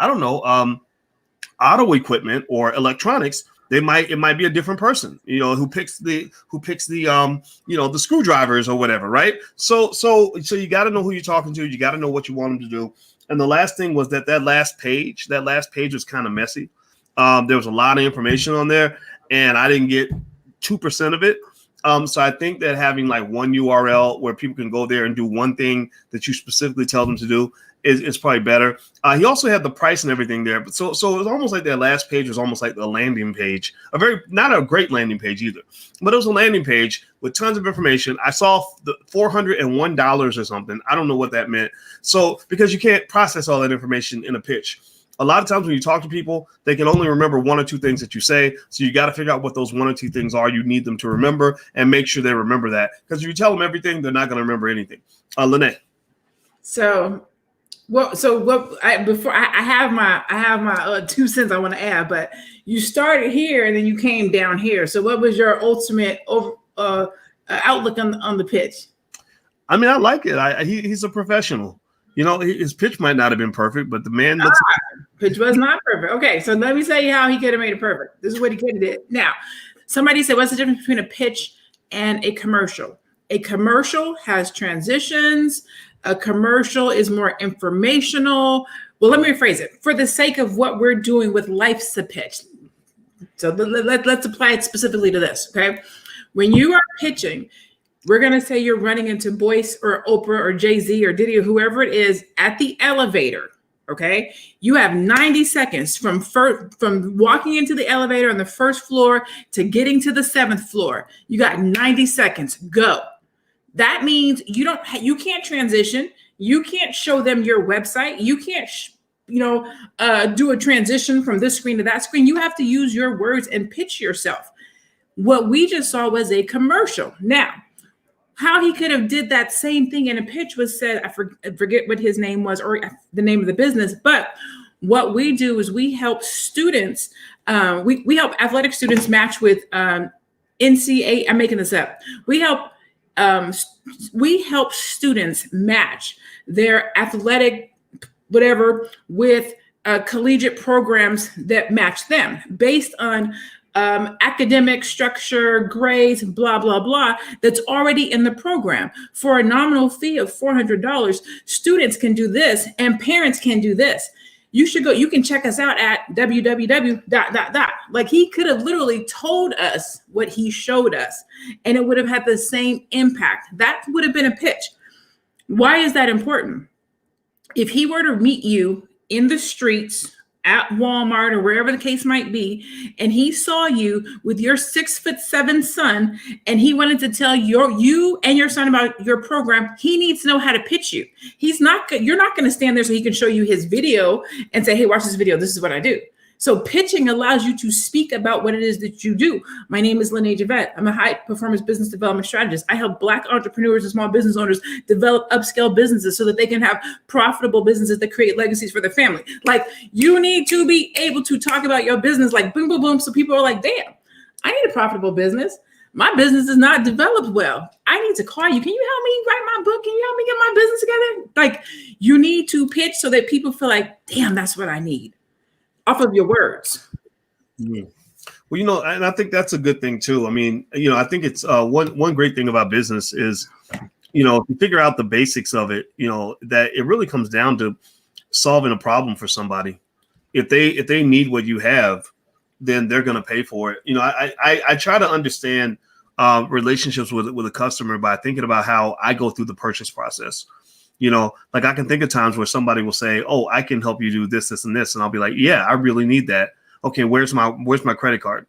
don't know, auto equipment or electronics, it might be a different person, who picks the the screwdrivers or whatever, right? So you got to know who you're talking to. You got to know what you want them to do. And the last thing was that last page was kind of messy. There was a lot of information on there, and I didn't get 2% of it. So I think that having like one URL where people can go there and do one thing that you specifically tell them to do is probably better. He also had the price and everything there. But so it was almost like that last page was almost like the landing page, not a great landing page either, but it was a landing page with tons of information. I saw the $401 or something. I don't know what that meant. So because you can't process all that information in a pitch. A lot of times when you talk to people, they can only remember one or two things that you say. So you got to figure out what those one or two things are you need them to remember and make sure they remember that. Because if you tell them everything, they're not going to remember anything. Lanee. I have my 2 cents I want to add, but you started here and then you came down here. So what was your ultimate outlook on the pitch? I mean, I like it. He's a professional. His pitch might not have been perfect, but the man looks. Pitch was not perfect. Okay, so let me tell you how he could have made it perfect. This is what he could have did. Now, somebody said, what's the difference between a pitch and a commercial? A commercial has transitions. A commercial is more informational. Well, let me rephrase it. For the sake of what we're doing with Life's a Pitch. So let's apply it specifically to this, okay? When you are pitching, we're going to say you're running into Boyce or Oprah or Jay-Z or Diddy or whoever it is at the elevator, okay? You have 90 seconds from walking into the elevator on the first floor to getting to the 7th floor. You got 90 seconds. Go. That means you can't transition. You can't show them your website. You can't, do a transition from this screen to that screen. You have to use your words and pitch yourself. What we just saw was a commercial. Now, how he could have did that same thing in a pitch was said, I forget what his name was or the name of the business, but what we do is we help students, we help athletic students match with NCAA, I'm making this up. We help students match their athletic whatever with collegiate programs that match them based on academic structure, grades, blah, blah, blah, that's already in the program. For a nominal fee of $400, students can do this and parents can do this. You should go, you can check us out at www. Like he could have literally told us what he showed us and it would have had the same impact. That would have been a pitch. Why is that important? If he were to meet you in the streets at Walmart or wherever the case might be, and he saw you with your 6'7" son, and he wanted to tell you and your son about your program, he needs to know how to pitch you. You're not going to stand there so he can show you his video and say, hey, watch this video. This is what I do. So pitching allows you to speak about what it is that you do. My name is Lanee Javette. I'm a high performance business development strategist. I help Black entrepreneurs and small business owners develop upscale businesses so that they can have profitable businesses that create legacies for their family. Like you need to be able to talk about your business like boom, boom, boom. So people are like, damn, I need a profitable business. My business is not developed well. I need to call you. Can you help me write my book? Can you help me get my business together? Like you need to pitch so that people feel like, damn, that's what I need. Off of your words. Mm-hmm. Well, and I think that's a good thing too. I mean, I think it's one great thing about business is, if you figure out the basics of it, that it really comes down to solving a problem for somebody. If they need what you have, then they're going to pay for it. I try to understand relationships with a customer by thinking about how I go through the purchase process. You know, like I can think of times where somebody will say, "Oh, I can help you do this, this, and this," and I'll be like, "Yeah, I really need that. Okay, where's my credit card?"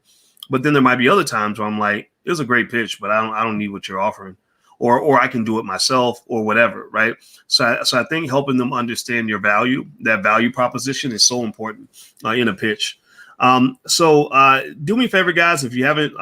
But then there might be other times where I'm like, "It was a great pitch, but I don't need what you're offering," or I can do it myself or whatever, right? So I think helping them understand your value, that value proposition, is so important in a pitch. So do me a favor, guys. If you haven't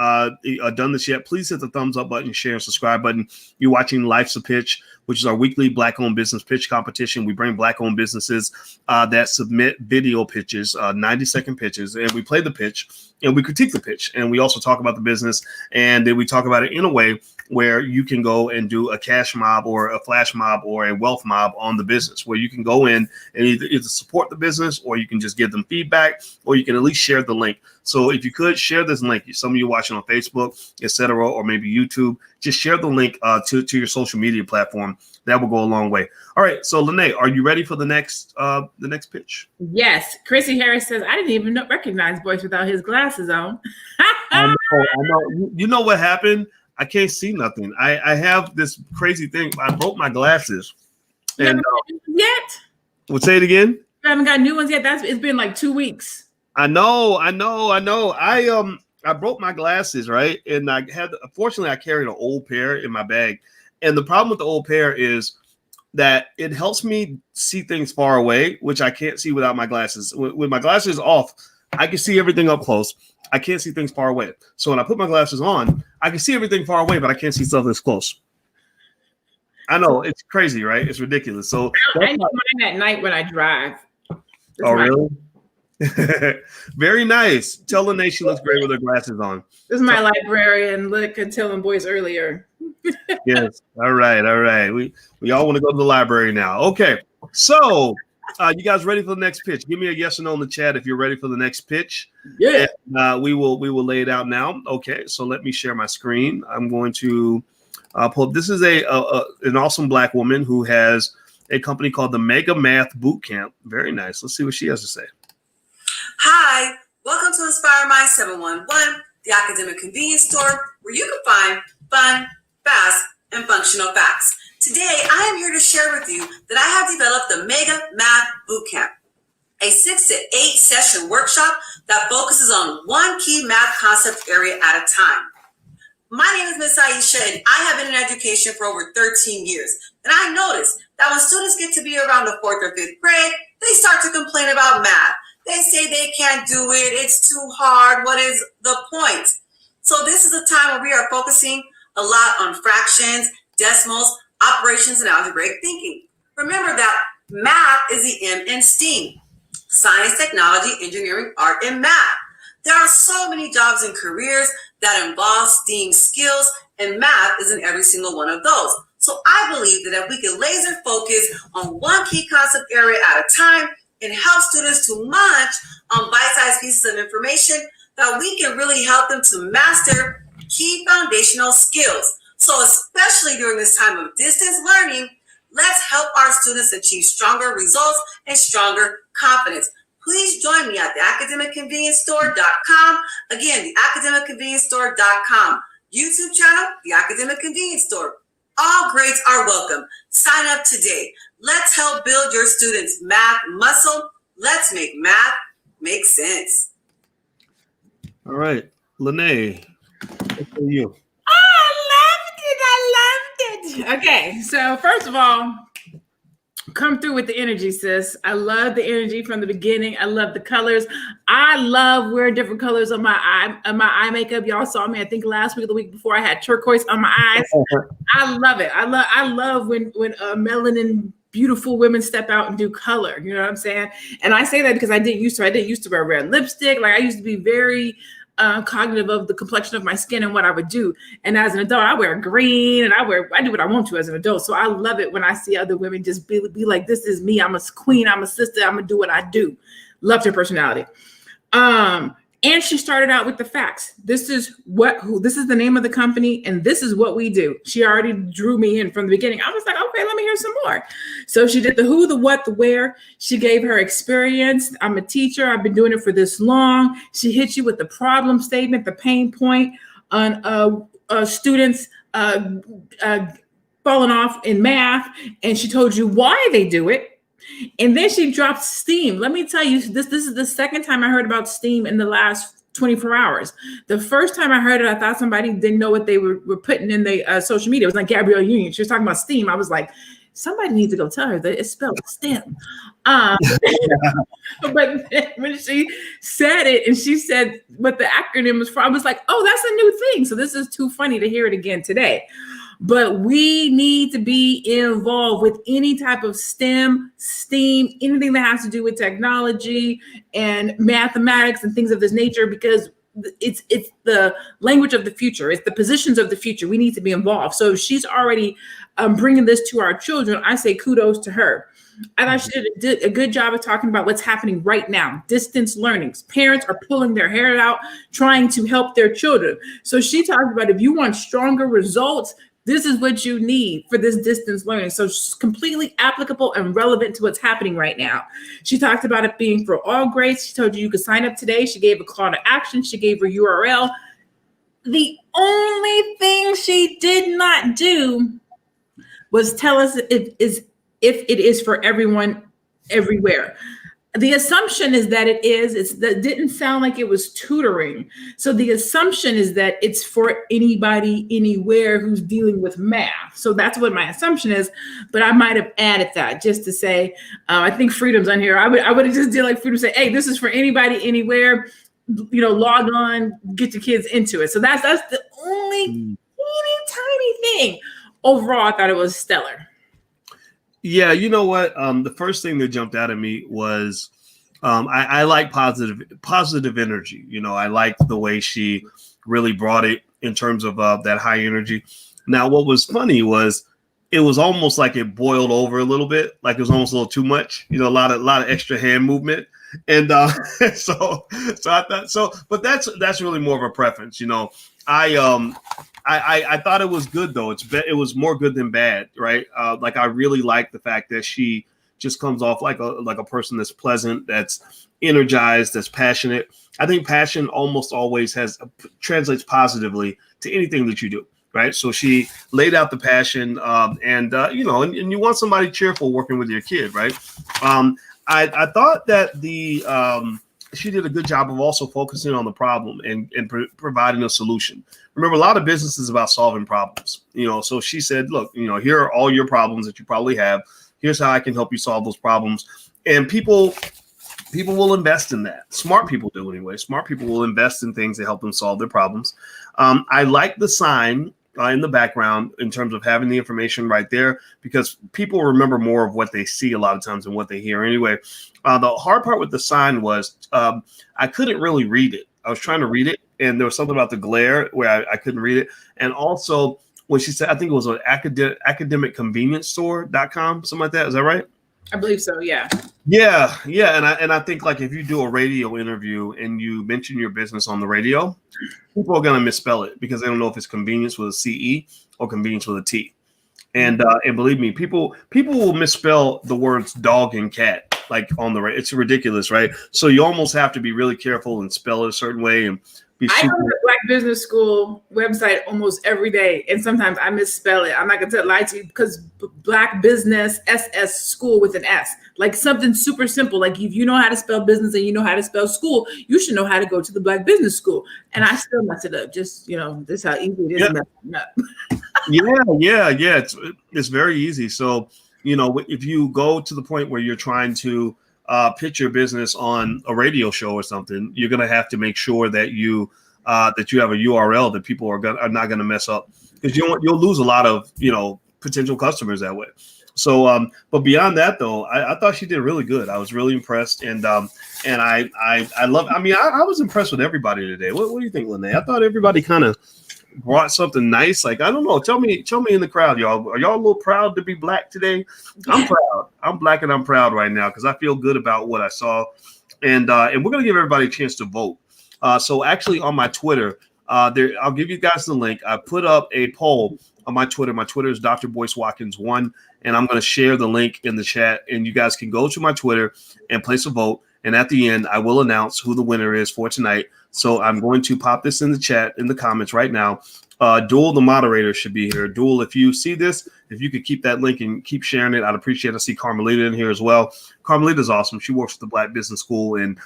done this yet, please hit the thumbs up button, share, and subscribe button. You're watching Life's a Pitch, which is our weekly Black-owned business pitch competition. We bring Black-owned businesses that submit video pitches, 90-second pitches, and we play the pitch and we critique the pitch. And we also talk about the business, and then we talk about it in a way where you can go and do a cash mob or a flash mob or a wealth mob on the business, where you can go in and either support the business, or you can just give them feedback, or you can at least share the link. So if you could share this link, some of you watching on Facebook, etc., or maybe YouTube, just share the link to your social media platform. That will go a long way. All right. So Lanee, are you ready for the next pitch? Yes. Chrissy Harris says, I didn't even recognize Boyce without his glasses on. I know. You know what happened? I can't see nothing. I have this crazy thing. I broke my glasses. And yet? We'll say it again. I haven't got new ones yet. It's been like 2 weeks. I know. I broke my glasses, right? And unfortunately, I carried an old pair in my bag. And the problem with the old pair is that it helps me see things far away, which I can't see without my glasses. With my glasses off, I can see everything up close. I can't see things far away. So when I put my glasses on, I can see everything far away, but I can't see stuff that's close. I know, it's crazy, right? It's ridiculous. So I need mine at night when I drive. Really? Very nice. Tell Lanee she looks great with her glasses on. This is my librarian. Look and telling Boyce earlier. Yes. All right. We all want to go to the library now. Okay. So you guys ready for the next pitch? Give me a yes or no in the chat if you're ready for the next pitch. Yeah. And, we will lay it out now. Okay. So let me share my screen. I'm going to pull up. This is an awesome Black woman who has a company called the Mega Math Bootcamp. Very nice. Let's see what she has to say. Hi, welcome to Inspire My 711, the academic convenience store where you can find fun, fast, and functional facts. Today, I am here to share with you that I have developed the Mega Math Bootcamp, a 6 to 8 session workshop that focuses on one key math concept area at a time. My name is Miss Aisha, and I have been in education for over 13 years. And I noticed that when students get to be around the 4th or 5th grade, they start to complain about math. They say they can't do it. It's too hard. What is the point? So this is a time where we are focusing a lot on fractions, decimals, operations, and algebraic thinking. Remember that math is the M in STEAM: science, technology, engineering, art, and math. There are so many jobs and careers that involve STEAM skills, and math is in every single one of those. So I believe that if we can laser focus on one key concept area at a time and help students to munch on bite-sized pieces of information, that we can really help them to master key foundational skills. So especially during this time of distance learning, let's help our students achieve stronger results and stronger confidence. Please join me at theacademicconvenience-store.com. Again, theacademicconvenience-store.com. YouTube channel, The Academic Convenience Store. All grades are welcome. Sign up today. Let's help build your students' math muscle. Let's make math make sense. All right, Lanee, what's for you? I loved it. Okay, so first of all, come through with the energy, sis. I love the energy from the beginning. I love the colors. I love wearing different colors on my eye makeup. Y'all saw me, I think last week or the week before, I had turquoise on my eyes. I love it. I love when melanin beautiful women step out and do color. You know what I'm saying? And I say that because I didn't used to wear red lipstick. Like I used to be very cognitive of the complexion of my skin and what I would do. And as an adult, I wear green and I do what I want to as an adult. So I love it when I see other women just be like, this is me. I'm a queen. I'm a sister. I'm gonna do what I do. Loved her personality. And she started out with the facts. This is the name of the company, and this is what we do. She already drew me in from the beginning. I was like, okay, let me hear some more. So she did the who, the what, the where. She gave her experience. I'm a teacher. I've been doing it for this long. She hit you with the problem statement, the pain point on students fallen off in math, and she told you why they do it. And then she dropped STEAM. Let me tell you, this is the second time I heard about STEAM in the last 24 hours. The first time I heard it, I thought somebody didn't know what they were putting in the social media. It was like Gabrielle Union. She was talking about STEAM. I was like, somebody needs to go tell her that it's spelled STEM. But when she said it and she said what the acronym was for, I was like, oh, that's a new thing. So this is too funny to hear it again today. But we need to be involved with any type of STEM, STEAM, anything that has to do with technology and mathematics and things of this nature, because it's the language of the future. It's the positions of the future. We need to be involved. So if she's already bringing this to our children, I say kudos to her. I thought she did a good job of talking about what's happening right now. Distance learning. Parents are pulling their hair out, trying to help their children. So she talked about if you want stronger results, this is what you need for this distance learning. So it's completely applicable and relevant to what's happening right now. She talked about it being for all grades. She told you could sign up today. She gave a call to action. She gave her URL. The only thing she did not do was tell us if it is for everyone everywhere. The assumption is that it is. That didn't sound like it was tutoring. So the assumption is that it's for anybody, anywhere who's dealing with math. So that's what my assumption is. But I might have added that just to say, I think Freedom's on here. I would have just did like Freedom say, hey, this is for anybody, anywhere. Log on, get your kids into it. So that's the only teeny tiny thing. Overall, I thought it was stellar. Yeah, you know what? The first thing that jumped out at me was I like positive energy. I like the way she really brought it in terms of that high energy. Now, what was funny was it was almost like it boiled over a little bit, like it was almost a little too much. A lot of extra hand movement, and so I thought so. But that's really more of a preference. I thought it was good though. It was more good than bad, right? Like I really like the fact that she just comes off like a person that's pleasant, that's energized, that's passionate. I think passion almost always translates positively to anything that you do, right? So she laid out the passion, and you want somebody cheerful working with your kid, right? I thought that she did a good job of also focusing on the problem and providing a solution. Remember, a lot of business is about solving problems, so she said, look, here are all your problems that you probably have. Here's how I can help you solve those problems. And people will invest in that. Smart people do anyway. Smart people will invest in things that help them solve their problems. I like the sign in the background in terms of having the information right there, because people remember more of what they see a lot of times than what they hear anyway. The hard part with the sign was I couldn't really read it. I was trying to read it, and there was something about the glare where I couldn't read it. And also when she said, I think it was an academicconvenience.store.com, something like that. Is that right? I believe so. Yeah. Yeah. And I think like if you do a radio interview and you mention your business on the radio, people are going to misspell it because they don't know if it's convenience with a CE or convenience with a T. And believe me, people will misspell the words dog and cat like on the radio. It's ridiculous, right? So you almost have to be really careful and spell it a certain way and be I go to the Black Business School website almost every day, and sometimes I misspell it. I'm not going to lie to you, because Black Business SS School with an S, like something super simple. Like if you know how to spell business and you know how to spell school, you should know how to go to the Black Business School. And I still mess it up. Just this is how easy it is to mess it up. Yeah. It's very easy. So if you go to the point where you're trying to pitch your business on a radio show or something, you're going to have to make sure that you have a URL that people are not going to mess up, because you'll lose a lot of potential customers that way. So but beyond that though, I thought she did really good. I was really impressed, and I love. I mean, I was impressed with everybody today. What do you think, Lanee? I thought everybody kind of brought something nice. Like, I don't know. Tell me in the crowd, y'all. Are y'all a little proud to be Black today? I'm proud. I'm Black and I'm proud right now because I feel good about what I saw. And we're gonna give everybody a chance to vote. So actually on my Twitter, I'll give you guys the link. I put up a poll on my Twitter. My Twitter is Dr. Boyce Watkins 1, and I'm gonna share the link in the chat. And you guys can go to my Twitter and place a vote. And at the end, I will announce who the winner is for tonight. So I'm going to pop this in the chat, in the comments right now. Dual, the moderator, should be here. Dual, if you see this, if you could keep that link and keep sharing it, I'd appreciate it. I see Carmelita in here as well. Carmelita's awesome. She works at the Black Business School. And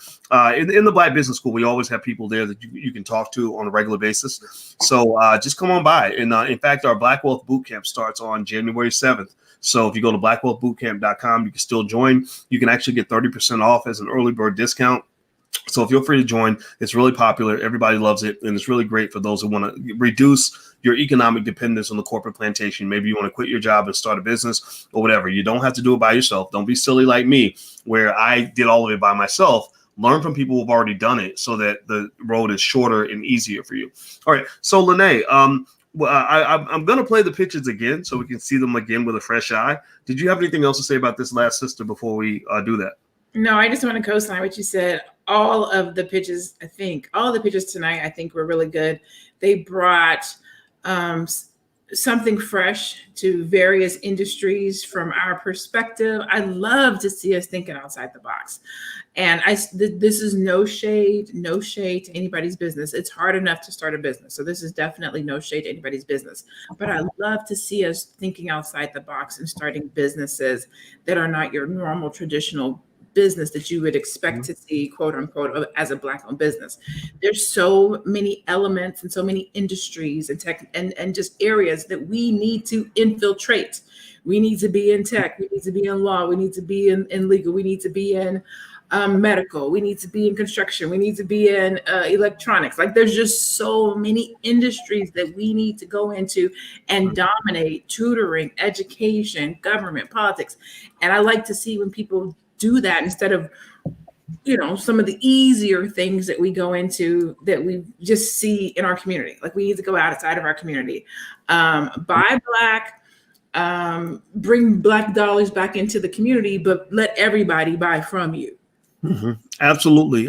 in the Black Business School, we always have people there that you can talk to on a regular basis. So just come on by. And in fact, our Black Wealth Bootcamp starts on January 7th. So if you go to blackwealthbootcamp.com, you can still join. You can actually get 30% off as an early bird discount. So feel free to join. It's really popular. Everybody loves it. And it's really great for those who want to reduce your economic dependence on the corporate plantation. Maybe you want to quit your job and start a business or whatever. You don't have to do it by yourself. Don't be silly like me, where I did all of it by myself. Learn from people who've already done it so that the road is shorter and easier for you. All right. So Lanee, I'm going to play the pitches again so we can see them again with a fresh eye. Did you have anything else to say about this last sister before we do that? No, I just want to co-sign what you said. All of the pitches tonight, I think were really good. They brought something fresh to various industries from our perspective. I love to see us thinking outside the box. And this is no shade to anybody's business. It's hard enough to start a business. So this is definitely no shade to anybody's business. But I love to see us thinking outside the box and starting businesses that are not your normal traditional business that you would expect to see, quote unquote, as a Black-owned business. There's so many elements and so many industries and tech and just areas that we need to infiltrate. We need to be in tech. We need to be in law. We need to be in legal. We need to be in medical. We need to be in construction. We need to be in electronics. Like there's just so many industries that we need to go into and dominate: tutoring, education, government, politics. And I like to see when people do that instead of, some of the easier things that we go into that we just see in our community. Like we need to go outside of our community, buy Black, bring Black dollars back into the community, but let everybody buy from you. Mm-hmm. Absolutely.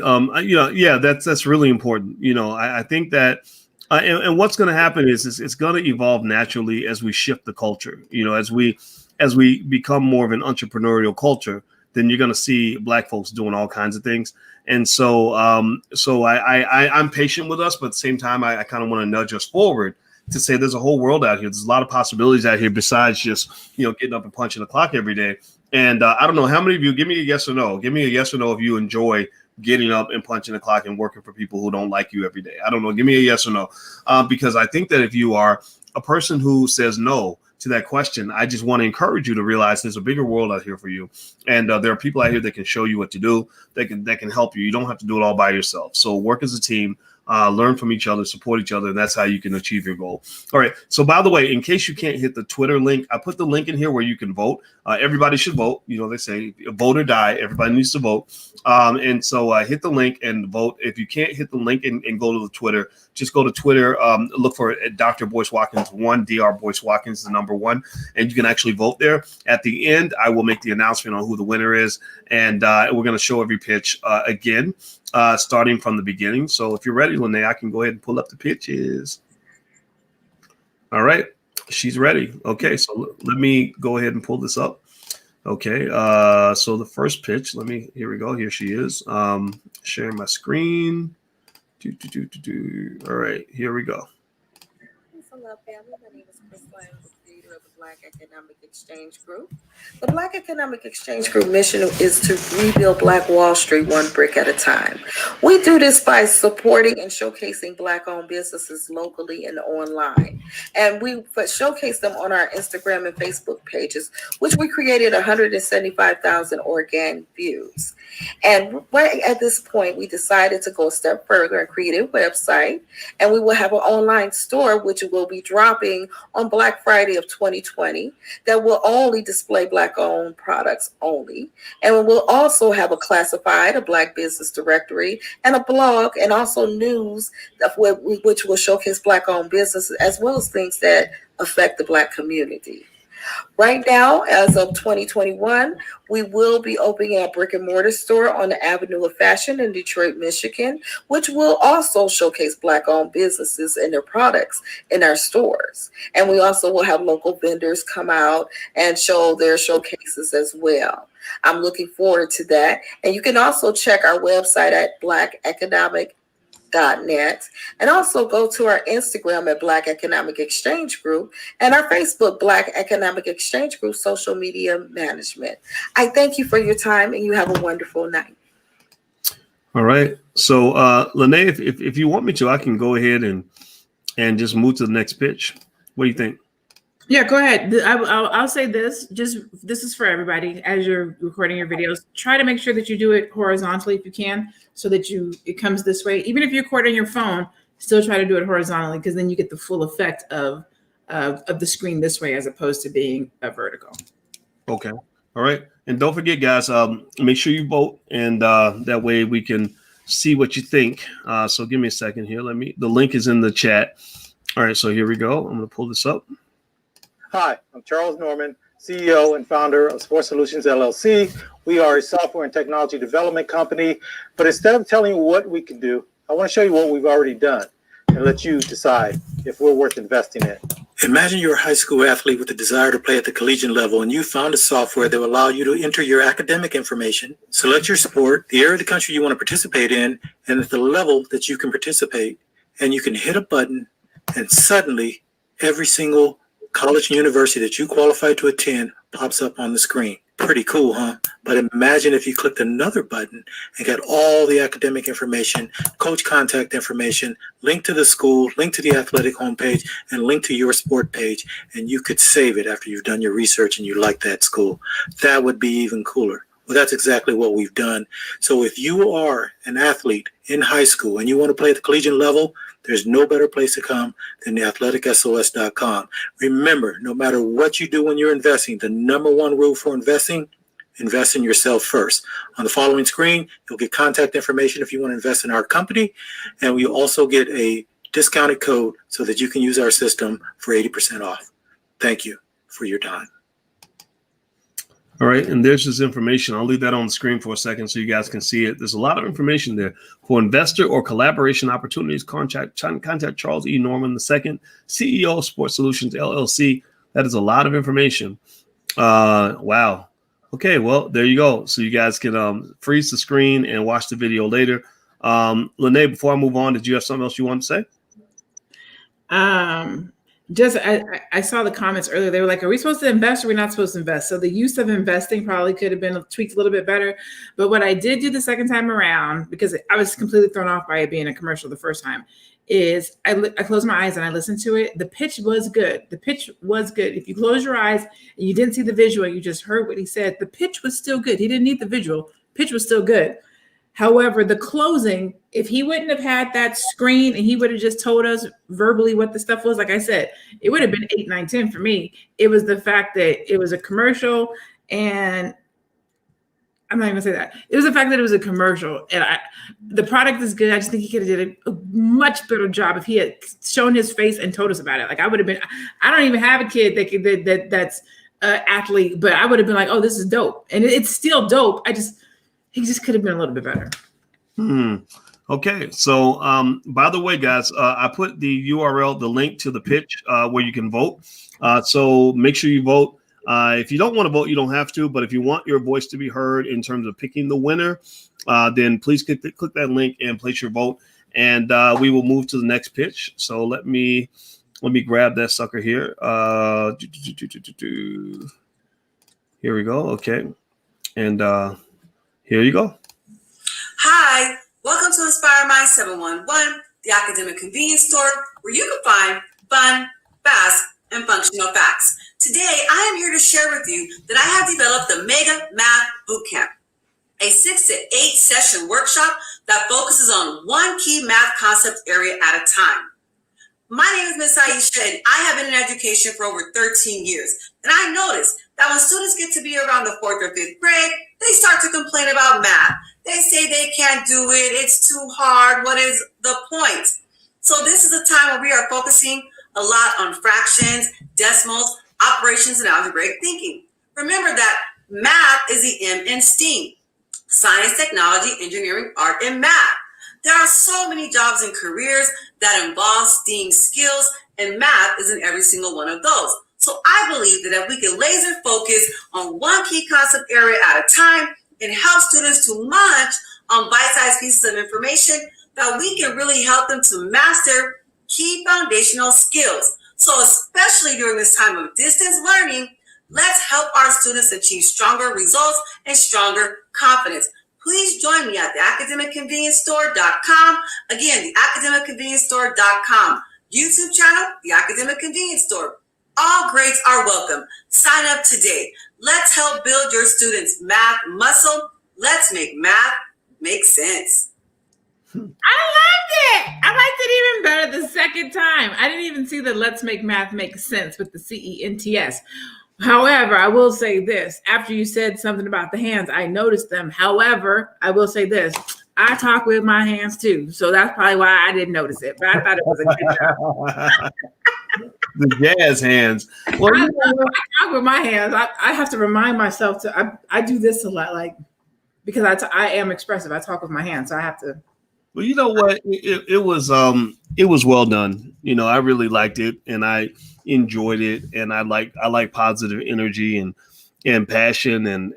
That's really important. I think that, and what's going to happen is it's going to evolve naturally as we shift the culture. As we become more of an entrepreneurial culture, then you're going to see Black folks doing all kinds of things. And so I'm patient with us, but at the same time, I kind of want to nudge us forward to say there's a whole world out here. There's a lot of possibilities out here besides just, getting up and punching the clock every day. And I don't know how many of you, give me a yes or no. Give me a yes or no if you enjoy getting up and punching the clock and working for people who don't like you every day. I don't know. Give me a yes or no. Because I think that if you are a person who says no to that question, I just want to encourage you to realize there's a bigger world out here for you. And there are people out here that can show you what to do, that can help you. You don't have to do it all by yourself. So work as a team, learn from each other, support each other. And that's how you can achieve your goal. All right. So by the way, in case you can't hit the Twitter link, I put the link in here where you can vote. Everybody should vote. They say vote or die. Everybody needs to vote. And so hit the link and vote. If you can't hit the link and go to the Twitter, just go to Twitter, look for Dr. Boyce Watkins 1, Dr. Boyce Watkins, the number 1, and you can actually vote there. At the end, I will make the announcement on who the winner is, and we're going to show every pitch again, starting from the beginning. So if you're ready, Lanee, I can go ahead and pull up the pitches. All right, she's ready. Okay, so let me go ahead and pull this up. Okay, so the first pitch, here we go. Here she is. Sharing my screen. All right, here we go. Hello, family. My name is Chris Lanee, the creator of the Black Economic Exchange Group. The Black Economic Exchange Group mission is to rebuild Black Wall Street one brick at a time. We do this by supporting and showcasing Black-owned businesses locally and online. And we showcase them on our Instagram and Facebook pages, which we created 175,000 organic views. And right at this point, we decided to go a step further and create a website. And we will have an online store, which will be dropping on Black Friday of 2020, that will only display Black-owned products only. And we'll also have a classified, a Black business directory, and a blog, and also news which will showcase Black-owned businesses, as well as things that affect the Black community. Right now, as of 2021, we will be opening a brick and mortar store on the Avenue of Fashion in Detroit, Michigan, which will also showcase Black-owned businesses and their products in our stores. And we also will have local vendors come out and show their showcases as well. I'm looking forward to that. And you can also check our website at blackeconomic.com blackacademic.net, and also go to our Instagram at Black Economic Exchange Group and our Facebook Black Economic Exchange Group Social Media Management. I thank you for your time, and you have a wonderful night. All right. So, Lanee, if you want me to, I can go ahead and just move to the next pitch. What do you think? Yeah, go ahead. I'll say this. Just this is for everybody. As you're recording your videos, try to make sure that you do it horizontally if you can, so that it comes this way. Even if you record on your phone, still try to do it horizontally, because then you get the full effect of the screen this way, as opposed to being a vertical. Okay. All right. And don't forget, guys, make sure you vote, and that way we can see what you think. So give me a second here. The link is in the chat. All right. So here we go. I'm going to pull this up. Hi, I'm Charles Norman, CEO and founder of Sports Solutions LLC. We are a software and technology development company, but instead of telling you what we can do, I want to show you what we've already done and let you decide if we're worth investing in. Imagine you're a high school athlete with a desire to play at the collegiate level, and you found a software that will allow you to enter your academic information, select your sport, the area of the country you want to participate in, and at the level that you can participate. And you can hit a button, and suddenly every single college and university that you qualify to attend pops up on the screen. Pretty cool, huh? But imagine if you clicked another button and got all the academic information, coach contact information, link to the school, link to the athletic homepage, and link to your sport page, and you could save it after you've done your research and you like that school. That would be even cooler. Well, that's exactly what we've done. So if you are an athlete in high school and you want to play at the collegiate level, there's no better place to come than theathleticsos.com. Remember, no matter what you do when you're investing, the number one rule for investing, invest in yourself first. On the following screen, you'll get contact information if you want to invest in our company, and we also get a discounted code so that you can use our system for 80% off. Thank you for your time. All right, and there's this information. I'll leave that on the screen for a second so you guys can see it. There's a lot of information there. For investor or collaboration opportunities, contact Charles E. Norman II, CEO of Sports Solutions LLC. That is a lot of information. Wow. Okay, well, there you go. So you guys can freeze the screen and watch the video later. Lanee, before I move on, did you have something else you wanted to say? Just I saw the comments earlier. They were like, are we supposed to invest or are we not supposed to invest? So the use of investing probably could have been tweaked a little bit better. But what I did do the second time around, because I was completely thrown off by it being a commercial the first time, is I closed my eyes and I listened to it. The pitch was good. The pitch was good. If you close your eyes and you didn't see the visual, you just heard what he said, the pitch was still good. He didn't need the visual. Pitch was still good. However, the closing, if he wouldn't have had that screen and he would have just told us verbally what the stuff was, like I said, it would have been 8, 9, 10 for me. It was the fact that it was a commercial, and I'm not even gonna say that. It was the fact that it was a commercial, and the product is good. I just think he could have did a much better job if he had shown his face and told us about it. Like I would have been. I don't even have a kid that's an athlete, but I would have been like, oh, this is dope, and it's still dope. He just could have been a little bit better. Okay. So, by the way, guys, I put the URL, the link to the pitch where you can vote. So make sure you vote. If you don't want to vote, you don't have to. But if you want your voice to be heard in terms of picking the winner, then please click that link and place your vote. And we will move to the next pitch. So let me grab that sucker here. Here we go. Okay. And here you go. Hi, welcome to Inspire Mind 711, the academic convenience store where you can find fun, fast, and functional facts. Today, I am here to share with you that I have developed the Mega Math Bootcamp, a 6 to 8 session workshop that focuses on one key math concept area at a time. My name is Miss Aisha, and I have been in education for over 13 years. And I noticed that when students get to be around the 4th or 5th grade, they start to complain about math. They say they can't do it, it's too hard, what is the point? So this is a time where we are focusing a lot on fractions, decimals, operations, and algebraic thinking. Remember that math is the M in STEAM: science, technology, engineering, art, and math. There are so many jobs and careers that involve STEAM skills, and math is in every single one of those. So I believe that if we can laser focus on one key concept area at a time and help students to munch on bite-sized pieces of information, that we can really help them to master key foundational skills. So especially during this time of distance learning, let's help our students achieve stronger results and stronger confidence. Please join me at theacademicconvenience.store.com. Again, theacademicconvenience.store.com. YouTube channel, The Academic Convenience Store. All grades are welcome. Sign up today. Let's help build your students' math muscle. Let's make math make sense. I loved it. I liked it even better the second time. I didn't even see the Let's Make Math Make Sense with the CENTS. However, I will say this. After you said something about the hands, I noticed them. However, I will say this. I talk with my hands too. So that's probably why I didn't notice it. But I thought it was a good job. The jazz hands. Well, I talk with my hands. I have to remind myself to, I do this a lot, like, because I am expressive. I talk with my hands. So I have to. Well, you know what? It was well done. You know, I really liked it and I enjoyed it, and I like positive energy and passion and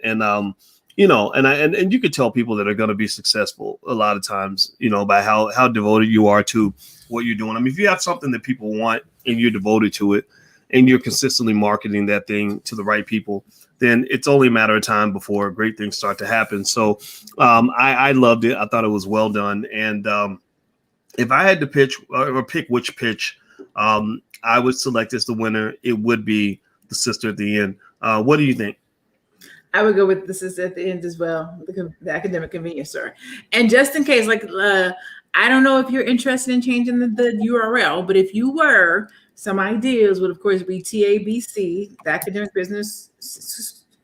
you know, and you could tell people that are going to be successful a lot of times, you know, by how devoted you are to what you're doing. I mean, if you have something that people want and you're devoted to it and you're consistently marketing that thing to the right people, then it's only a matter of time before great things start to happen. So I loved it. I thought it was well done. And if I had to pitch or pick which pitch I would select as the winner, it would be the sister at the end. What do you think? I would go with the sister at the end as well, the Academic Convenience Store. And just in case, like, I don't know if you're interested in changing the URL, but if you were, some ideas would, of course, be TABC, the Academic Business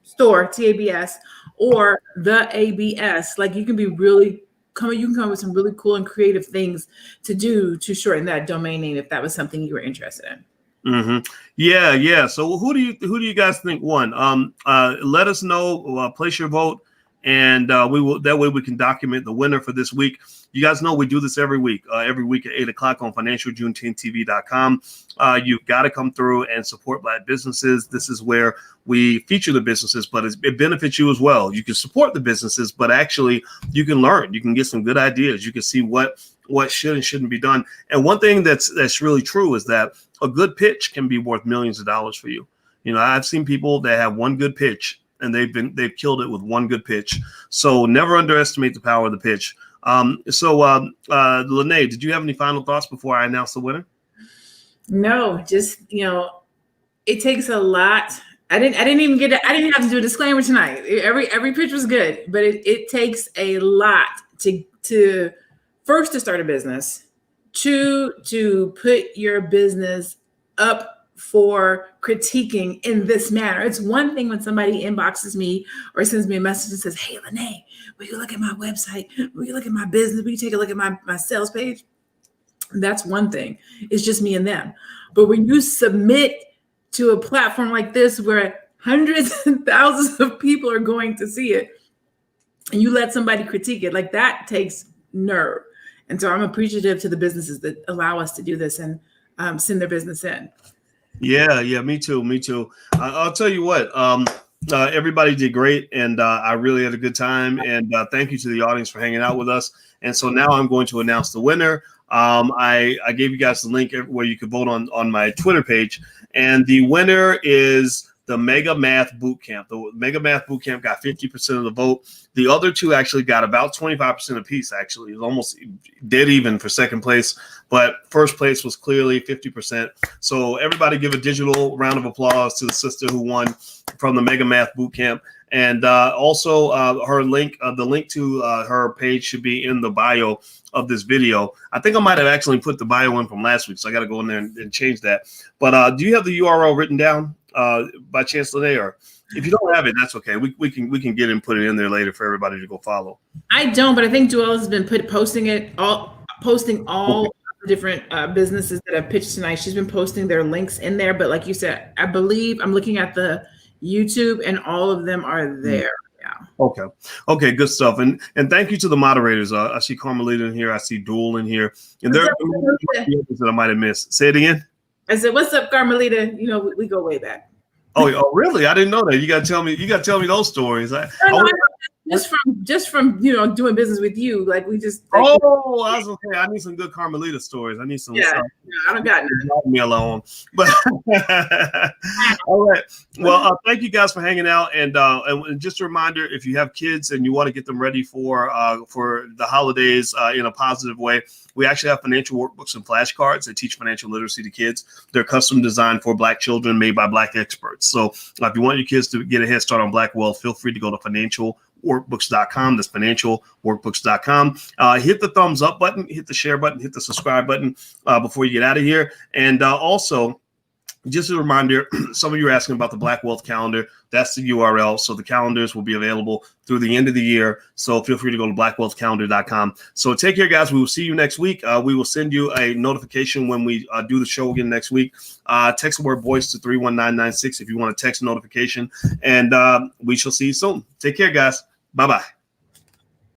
Store, TABS, or the ABS. Like, you can be you can come up with some really cool and creative things to do to shorten that domain name if that was something you were interested in. Mm-hmm. Yeah. So who do you guys think won? Let us know. Place your vote, and we will. That way we can document the winner for this week. You guys know we do this every week at 8:00 on financialjuneteenth.tv.com. You've got to come through and support Black businesses. This is where we feature the businesses, but it benefits you as well. You can support the businesses, but actually you can learn. You can get some good ideas. You can see what should and shouldn't be done. And one thing that's really true is that a good pitch can be worth millions of dollars for you. You know, I've seen people that have one good pitch and they've killed it with one good pitch. So never underestimate the power of the pitch. Lanee, did you have any final thoughts before I announce the winner? No, just, you know, it takes a lot. I didn't have to do a disclaimer tonight. Every pitch was good, but it takes a lot to first to start a business, to put your business up for critiquing in this manner. It's one thing when somebody inboxes me or sends me a message and says, "Hey, Lanee, will you look at my website? Will you look at my business? Will you take a look at my sales page?" That's one thing. It's just me and them. But when you submit to a platform like this where hundreds and thousands of people are going to see it and you let somebody critique it, like, that takes nerve. And so I'm appreciative to the businesses that allow us to do this and send their business in. Yeah, me too. I'll tell you what, everybody did great, and I really had a good time. And thank you to the audience for hanging out with us. And so now I'm going to announce the winner. I gave you guys the link where you could vote on my Twitter page, and the winner is the Mega Math Bootcamp. The Mega Math Bootcamp got 50% of the vote. The other two actually got about 25% apiece, actually. It was almost dead even for second place, but first place was clearly 50%. So everybody give a digital round of applause to the sister who won from the Mega Math Bootcamp. And also her link, the link to her page should be in the bio of this video. I think I might have actually put the bio in from last week, so I got to go in there and change that. But do you have the URL written down by chance, Lanee? Or if you don't have it, that's okay. We can get it and put it in there later for everybody to go follow. I don't, but I think Joelle has been posting all different businesses that have pitched tonight. She's been posting their links in there. But like you said, I believe I'm looking at the YouTube and all of them are there. Yeah. Okay. Good stuff. And thank you to the moderators. I see Carmelita in here. I see Duel in here. And there are that I might have missed. Say it again. I said, "What's up, Carmelita?" You know, we go way back. Oh, really? I didn't know that. You got to tell me those stories. just from doing business with you, like we just. Like, I was okay. I need some good Carmelita stories. I need some. Yeah, I don't got none. Leave me alone. But all right. Well, thank you guys for hanging out, and just a reminder: if you have kids and you want to get them ready for the holidays in a positive way, we actually have financial workbooks and flashcards that teach financial literacy to kids. They're custom designed for Black children, made by Black experts. So if you want your kids to get a head start on Black wealth, feel free to go to financialworkbooks.com. That's financialworkbooks.com. Hit the thumbs up button, hit the share button, hit the subscribe button before you get out of here. And also, just a reminder, some of you are asking about the Black Wealth Calendar. That's the URL. So the calendars will be available through the end of the year. So feel free to go to blackwealthcalendar.com. So take care, guys. We will see you next week. We will send you a notification when we do the show again next week. Text the word voice to 31996 if you want a text notification. And we shall see you soon. Take care, guys. Bye-bye.